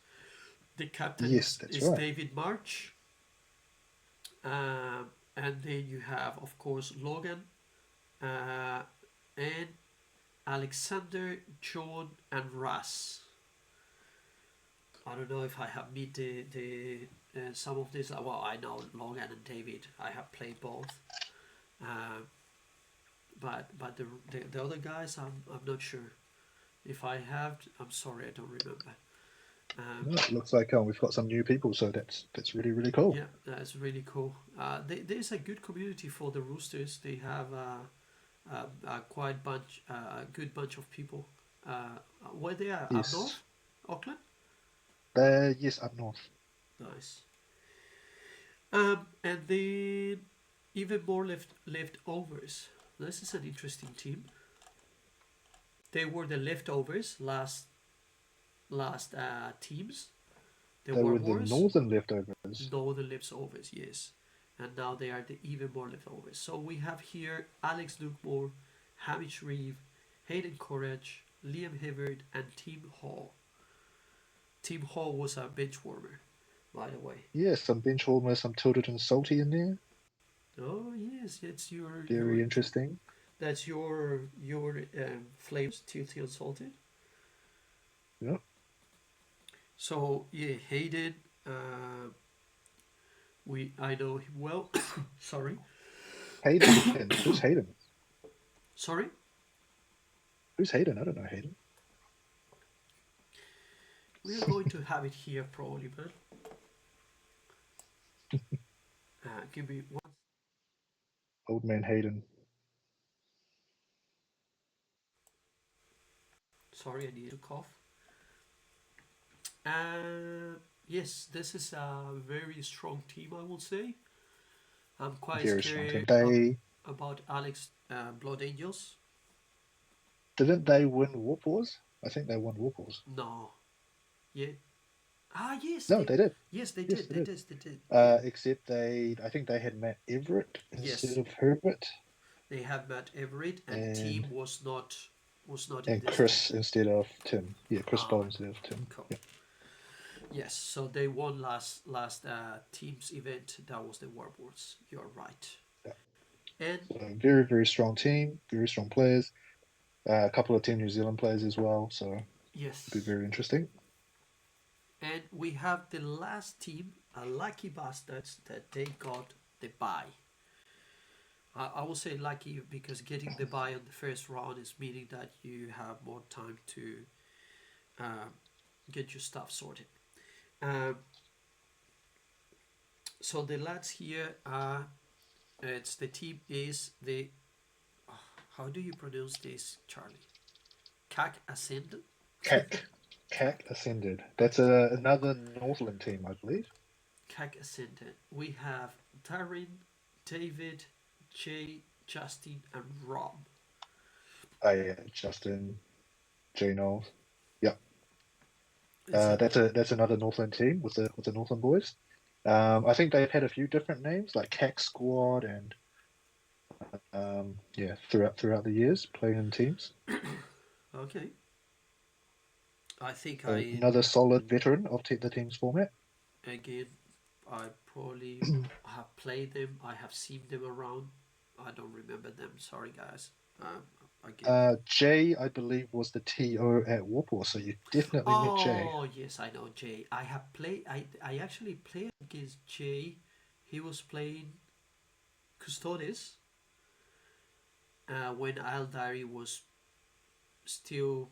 The captain Yes, is, that's is right. David March. And then you have, of course, Logan and Alexander, John, and Russ. I don't know if I have met the some of these. Well, I know Logan and David. I have played both. Uh, but the other guys, I'm not sure. If I have, I'm sorry, I don't remember. Um, No, it looks like we've got some new people, so that's really really cool. yeah, that's really cool. There's a good community for the Roosters. They have a quite bunch, a good bunch of people. Where they are up Yes, north, Auckland. yes up north. Nice. And then even more leftovers. This is an interesting team. They were the leftovers last teams. The They War were the Wars. northern leftovers. No, the leftovers, yes. And now they are the even more leftovers. So we have here Alex Dugmore, Hamish Reeve, Hayden Courage, Liam Hibbert, and Tim Hall. Tim Hall was a bench warmer, by the way. Yes, some bench warmers, some tilted and salty in there. Oh yes, it's your Very interesting. that's your flavors, tilted and salted. Yep. So yeah, Hayden, uh, I know him well. Sorry, Hayden. Who's Hayden? sorry. Who's Hayden? I don't know Hayden. We are going to have it here probably, man. Give me one. Old man Hayden. Sorry, I need to cough. Yes, this is a very strong team, I will say. I'm quite Very strong team. scared They about Alex Blood Angels. didn't they win Warp Wars? I think they won Warp Wars. No, yeah. Ah, yes, No, they did. yes they Yes, did. they They did. did. They did. Yeah. Except I think they had Matt Everett instead Yes, of Herbert, they had Matt Everett, and and team was not in and this team. Chris instead of Tim. Yeah, Chris Ah, Ball instead of Tim. cool. Yeah. Yes, so they won last team's event. That was the Warboards. You're right. Yeah. And So very very strong team, very strong players. A couple of Team New Zealand players as well, so it'll be yes, very interesting. and we have the last team, lucky bastards, that they got the bye. I will say lucky because getting the bye on the first round is meaning that you have more time to uh, get your stuff sorted. Um, so the lads here are, it's the team is the, how do you pronounce this, Charlie? CAC Ascendant? CAC, CAC Ascended. That's another Northland team, I believe. CAC Ascended. We have Darren, David, Jay, Justin, and Rob. Yeah, Justin, Gino. Yep. It's a That's another Northland team with the Northland boys. I think they've had a few different names like CAC Squad and yeah, throughout the years playing in teams. okay. I think So I another solid veteran of the team's format. again I probably have played them. I have seen them around. I don't remember them. Sorry, guys. Again. Jay, I believe, was the TO at Warpor, so you definitely met Jay. Oh yes, I know Jay. I have played. I actually played against Jay. He was playing Custodes when Aldari was still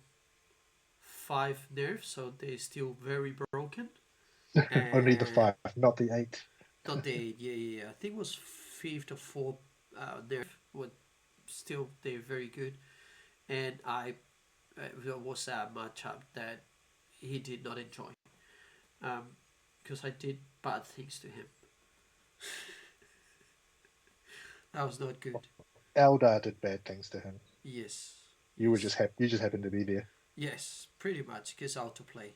5 nerfs, so they're still very broken. Only the And 5, not the 8. not they, yeah. I think it was fifth or fourth nerf, but still they're very good. And there was a matchup that he did not enjoy because I did bad things to him. That was not good. Eldar did bad things to him. Yes, You were yes, you just happened to be there. yes. Pretty much gets out to play.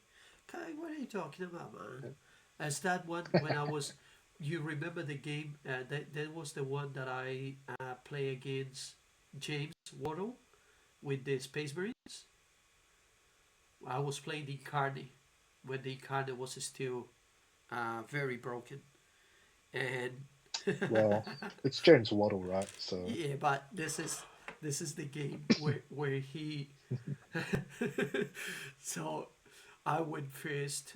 Okay, what are you talking about, man? As that one when I was. You remember the game? That was the one that I play against James Waddle with the Space Marines. I was playing the Incarnate when the Incarnate was still very broken, and Well, it's James Waddle, right? So yeah, but this is the game where he. So I went first.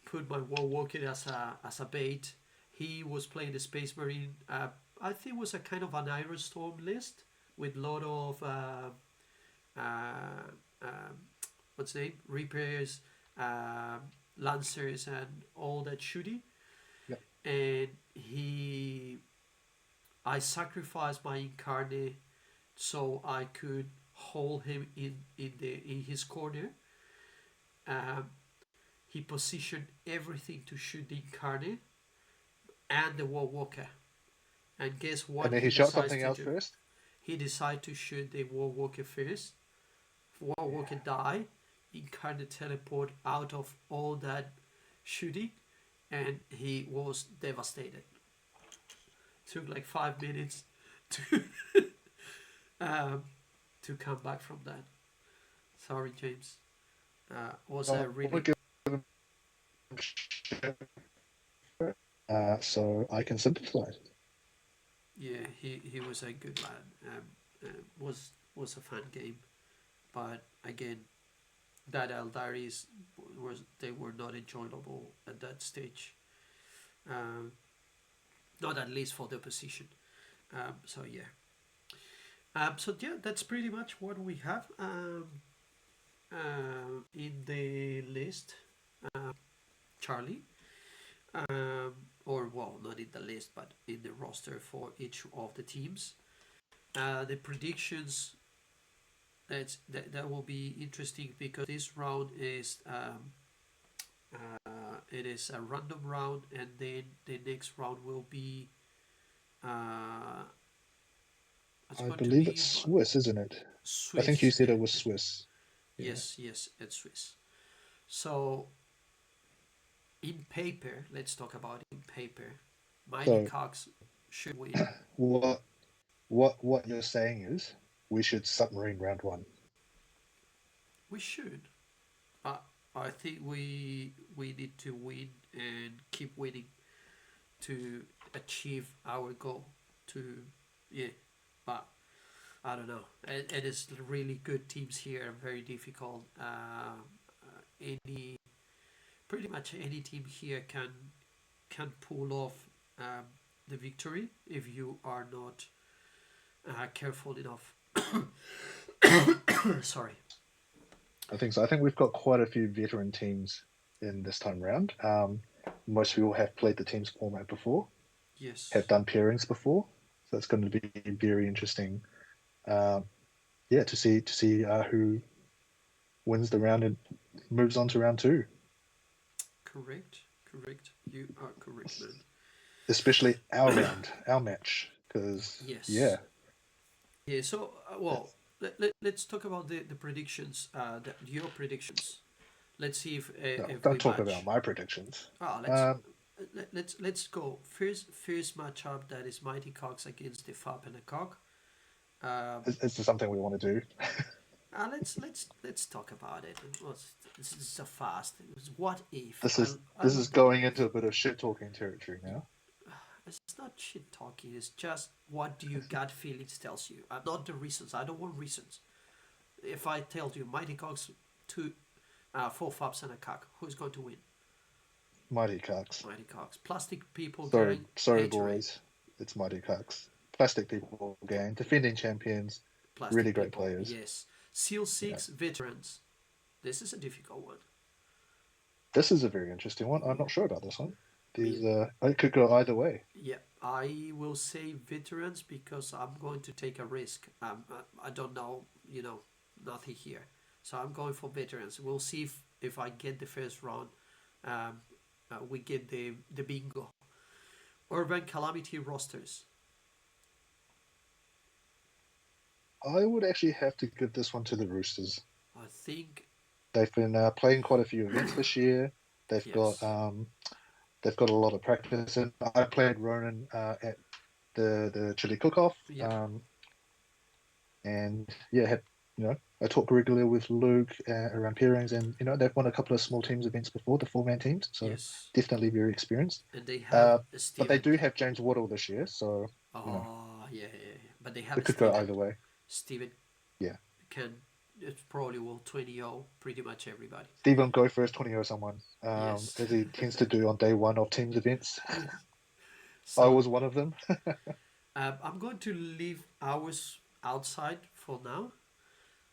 Put my War Walker as a bait. He was playing the Space Marine. I think it was a kind of an Iron Storm list with a lot of uh, um, what's the name Reapers, Lancers, and all that shooting. yep. And I sacrificed my Incarnate so I could hold him in his corner. Um, he positioned everything to shoot the Incarnate and the War Walker. And guess And what then he he shot decides something to else do? first. He decided to shoot the War Walker first. War Yeah. Walker die. Incarnate teleport out of all that shooting, and he was devastated. Took like 5 minutes to um, to come back from that. Sorry, James. Was a I'll really give him shit, so I can sympathize. yeah. He was a good lad. Was a fun game, but again, that Eldaris was they were not enjoyable at that stage. Um, Not at least for the position. So yeah. So yeah, that's pretty much what we have in the list, Charlie. Or well, not in the list, but in the roster for each of the teams. The predictions that will be interesting because this round is it is a random round, and then the next round will be it's I going to believe be it's Swiss, isn't it? I think you Swiss. said it was Swiss. Yeah. Yes, it's Swiss. So in paper, let's talk about in paper. Mighty So Cox should win. what what you're saying is we should submarine round 1. We should. Uh, I think we need to win and keep winning to achieve our goal. To yeah, but I don't know. It is really good teams here. Very difficult. Any pretty much any team here can pull off um, the victory if you are not careful enough. Sorry. I think so. I think we've got quite a few veteran teams in this time round. Most people have played the teams format before, have Yes. done pairings before, so it's going to be very interesting. Yeah, to see who wins the round moves on to round two. Correct. You are correct, man. Especially our round, our match, because Yes. Yeah. So, let's talk about the predictions. Your predictions. Let's see no, if we don't talk about match. my predictions. Ah, Um, let's go first matchup, that is Mighty Cox against the Fab and the Cock. Uh, is this something we want to do? let's talk about it. This is so fast. It was what if This is I this is love the what going if. into a bit of shit talking territory now. It's not shit talking. It's just what do you gut feelings tells you, not the reasons. I don't want reasons. If I tell you Mighty Cox two, four Fabs and a Cock, who's going to win? Mighty Cucks. Mighty Cox. Plastic People Sorry, Gang, sorry, Haterade. boys. It's Mighty Cucks. Plastic People Gang, defending champions, really Plastic great People, players. yes. Seal Yeah. 6 Veterans. This is a difficult one. This is a very interesting one. I'm not sure about this one. Me, It could go either way. yeah, I will say Veterans because I'm going to take a risk. I don't know, nothing here. So I'm going for Veterans. We'll see if I get the first round. Um, we get the bingo. Urban Calamity Rosters. I would actually have to give this one to the Roosters. I think, They've been playing quite a few events this year. They've got yes. they've got a lot of practice. And I played Ronan at the chili cook-off, Yeah. and yeah, I talk regularly with Luke around pairings, and they've won a couple of small teams events before, the four-man teams, so Yes. definitely very experienced. And they have But they Steven. do have James Waddle this year, so Oh, yeah. But they have it could go Steven. either way. Steven Yeah, can, it probably will 20-0 pretty much everybody. Stephen go first 20 or someone, Yes. as he tends to do on day one of teams events. Yes. I So was one of them. I'm going to leave ours outside for now.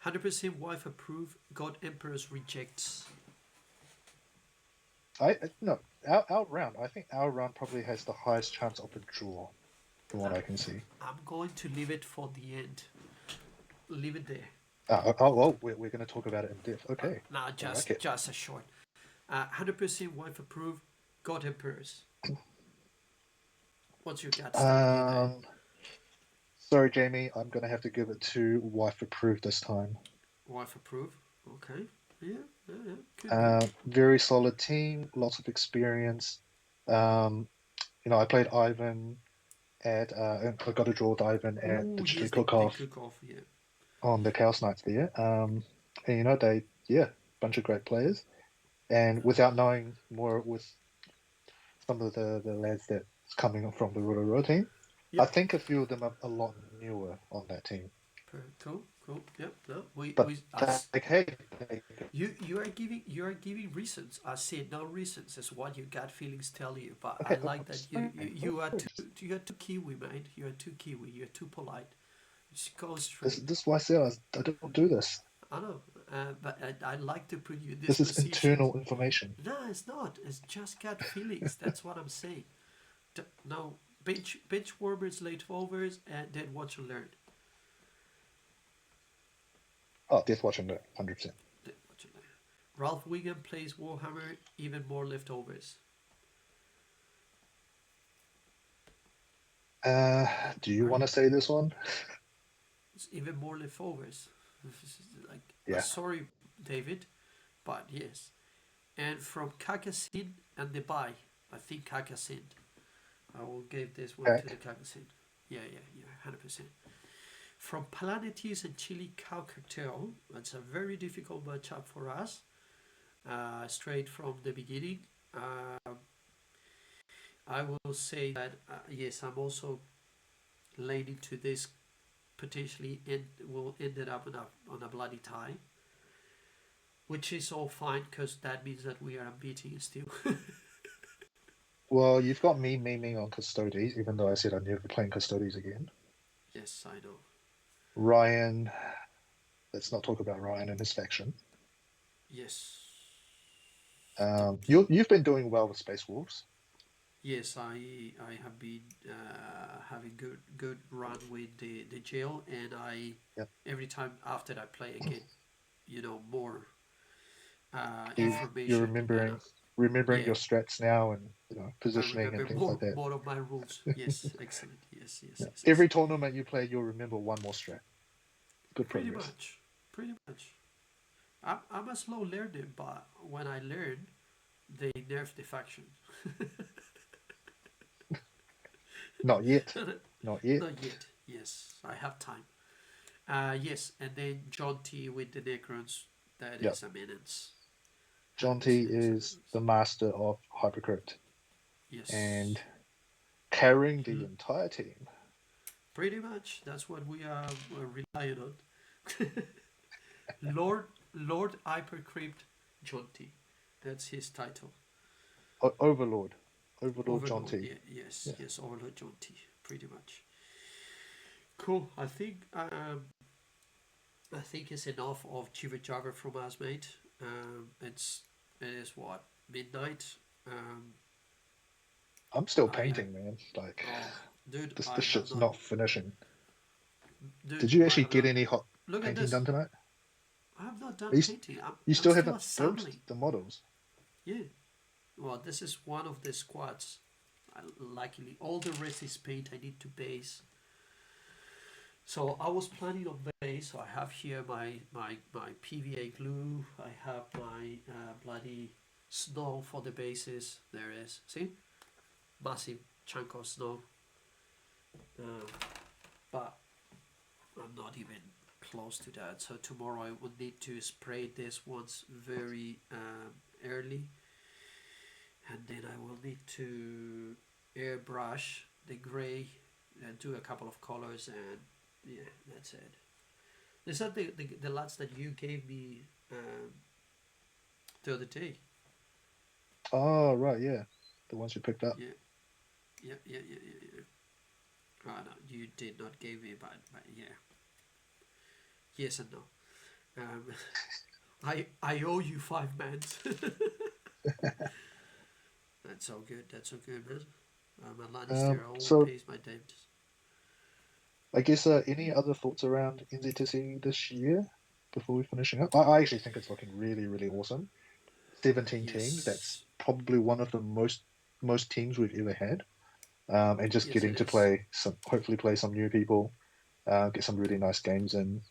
100% wife approve. God Emperors rejects. No, our round. I think our round probably has the highest chance of a draw, from what I can see. I'm going to leave it for the end. Leave it there. We're going to talk about it in depth. Okay, Nah, I like it. just a short. 100% wife approve. God Emperors. What's your gut telling you there? Sorry, Jamie. I'm going to have to give it to wife approved this time. Wife approve. Okay. Yeah. Could be. Very solid team, lots of experience. I played Ivan I got a draw with Ivan at Oh, the Chili yes, the Cook-Off cook off. Yeah. on the Chaos Nights there. And bunch of great players. And without knowing more with some of the lads that's coming up from the Rotorua team, I Yep. think a few of them are a lot newer on that team. Cool. Yep. No, But hey, you are giving reasons. I said no reasons. It's what your gut feelings tell you. But I okay, like that you are too Kiwi, man. You are too Kiwi. You are too polite. Just go straight. this is why I say I don't do this. I know, but I like to put you in this This is position. internal information. No, it's not. It's just gut feelings. That's what I'm saying. No, bench warmers, late overs, and then what you learn. Oh, Death Watch 100%. Then what you learn. Ralph Wiggum plays Warhammer, even more leftovers. Do you want to say this one? It's even more leftovers. Like, Yeah. sorry, David, but yes. And from Kakasin and the buy, I think Kakasin. I will give this one to the Kakasin. Yeah, 100%. From Planetes and Chili Cow Cartel, that's a very difficult matchup for us. Straight from the beginning. I will say that, yes, I'm also leaning to this potentially will end it up on a bloody tie, which is all fine because that means that we are unbeaten still. Well, you've got me memeing on Custodes, even though I said I'm never playing Custodes again. Yes, I know. Ryan, let's not talk about Ryan and his faction. Yes. You've been doing well with Space Wolves. Yes, I have been having good run with the jail, and Yep. every time after I play again, more You're information. remembering Yeah, your strats now, and I positioning and remember things like that. more of my rules. Yes, excellent. Yes, yes, Yeah. yes, yes. Every tournament you play, you'll remember one more strat. Good Pretty progress. much, pretty much. I'm a slow learner, but when I learn, they nerf the faction. Not yet. Not yet. Not yet. Yes, I have time. Yes, and then John T with the Necrons. That Yep. is a menace. John 100% T is a is menace. the master of Hypercrypt and Yes. carrying the Hmm. entire team. Pretty much. That's what we are relying on. Lord Hypercrypt John T. That's his title. Overlord. Overlord John Overlord. T. Yeah, yes, Yeah. yes. Overlord John T. Pretty much. Cool. I think it's enough of jibber jabber from us, mate. It is what midnight. Um, I'm still I have painting, man. Like, oh, dude, this I this have shit's not. not finishing. Dude, Did you I actually have get not. any hot Look at painting this. done tonight? I have not Are done you, painting. you I'm still still haven't built assembling. the models? Yeah. Well, this is one of the squads. Luckily, all the rest is paint. I need to base. So I was planning on base. So I have here my PVA glue. I have my bloody snow for the bases. There it is. See, massive chunk of snow. Um, but I'm not even close to that. So tomorrow I will need to spray this once very early, and then I will need to airbrush the gray and do a couple of colors, and yeah, that's it. Is that the lads that you gave me the other day? Oh, right, yeah. The ones you picked up. Yeah, yeah. Oh no, you did not give me, but yeah, yes and no. Um, I owe you 5 mans. That's so good. That's so good, man. I'm a Lannister. I always So pays my debts. I guess any other thoughts around NZTC this year before we finishing up? I actually think it's looking really, really awesome. 17 teams. That's Yes, probably one of the most teams we've ever had. And just yes, getting it to is. play hopefully play some new people, get some really nice games, and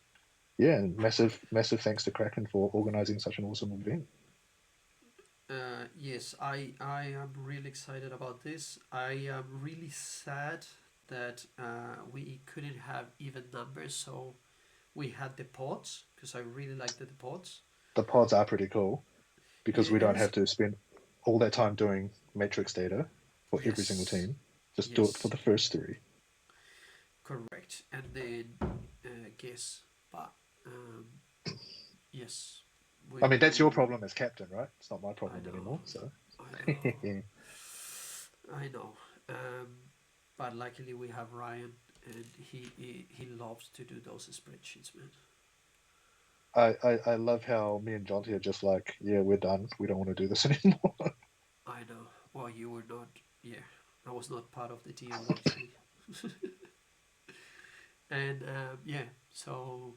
yeah, and massive thanks to Kraken for organizing such an awesome event. Yes, I am really excited about this. I am really sad that we couldn't have even numbers, so we had the pods because I really liked the pods. The pods are pretty cool Yeah, because we it don't is. have to spend all that time doing matrix data for every single Yes, team. Just do it for yes, the first three. correct. And then guess, but um, yes, I we mean, that's your will. problem as captain, right? It's not my I problem know, anymore. So I know, I know. Um, but luckily we have Ryan, and he loves to do those spreadsheets, man. I love how me and Jonty are just like, yeah, we're done. We don't want to do this anymore. I know. Well, you were not. Yeah, I was not part of the deal actually. And yeah, so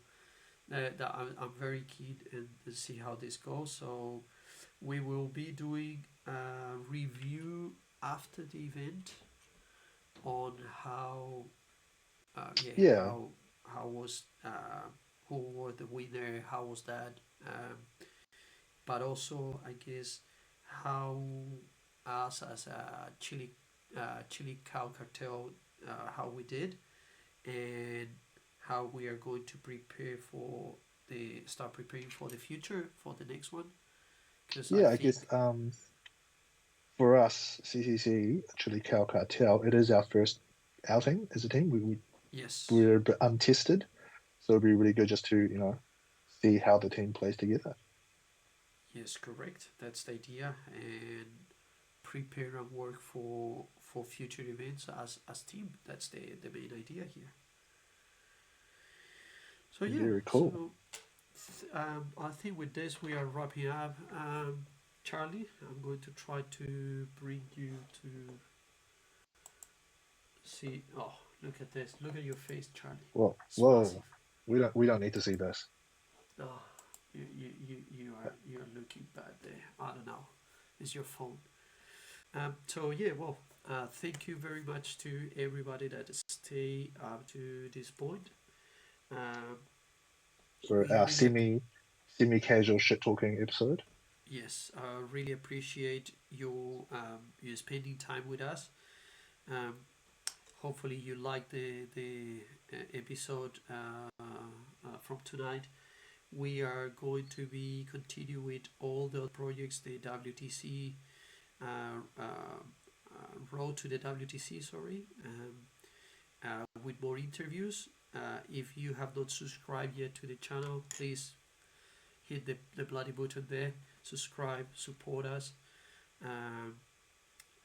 I'm very keen and to see how this goes. So we will be doing a review after the event on how yeah Yeah, how was who were the winner, how was that, but also I guess how us as a chili cow cartel how we did, and how we are going to prepare for the start preparing for the future for the next one, because I yeah. I think guess for us, CCC, actually Cow Cartel, it is our first outing as a team. yes, We're a bit untested, so it'd be really good just to see how the team plays together. yes, correct, that's the idea, and prepare and work for future events as team. That's the main idea here. So yeah, Very cool. so I think with this we are wrapping up. Charlie, I'm going to try to bring you to see. Oh, look at this! Look at your face, Charlie. Well, It's massive. whoa, we don't need to see this. Oh, you're looking bad there. I don't know. It's your phone. So yeah, well, thank you very much to everybody that stay up to this point. Um, For we our really, semi casual shit talking episode. yes, really appreciate you spending time with us. Um, hopefully you like the episode from tonight. We are going to be continue with all the projects, the WTC road to the WTC. Sorry, with more interviews. If you have not subscribed yet to the channel, please hit the bloody button there. Subscribe, support us, um,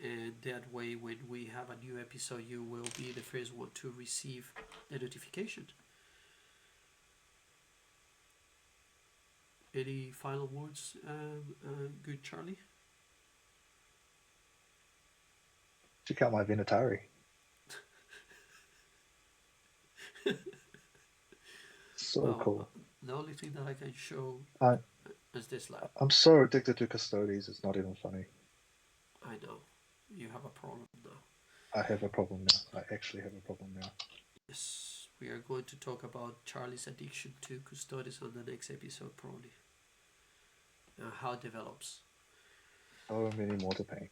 and that way, when we have a new episode, you will be the first one to receive the notification. Any final words, good Charlie? Check out my Venatari. So Well, cool. the only thing that I can show I is this light. I'm so addicted to Custodes. It's not even funny. I know you have a problem now. I have a problem now. I actually have a problem now. Yes, we are going to talk about Charlie's addiction to Custodes on the next episode, probably. How it develops. So many more to pay.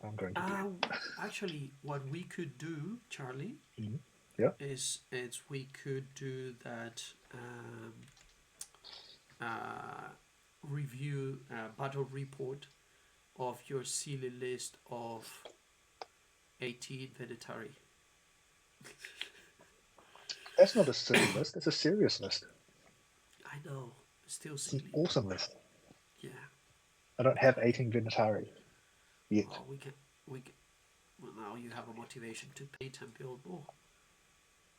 I'm going to do. Actually, what we could do, Charlie, Mhm. Yeah. is we could do that review battle report of your silly list of 18 Venetari. That's not a silly list. That's a serious list. I know, still It's an silly. awesome list. Yeah. I don't have 18 Venatari yet. Oh, we can. Well, now you have a motivation to paint and build more.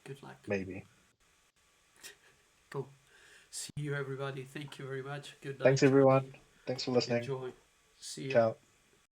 Good luck. Maybe. Cool. See you, everybody. Thank you very much. Good night. Thanks, everyone. Thanks for listening. Enjoy. See you. Ciao.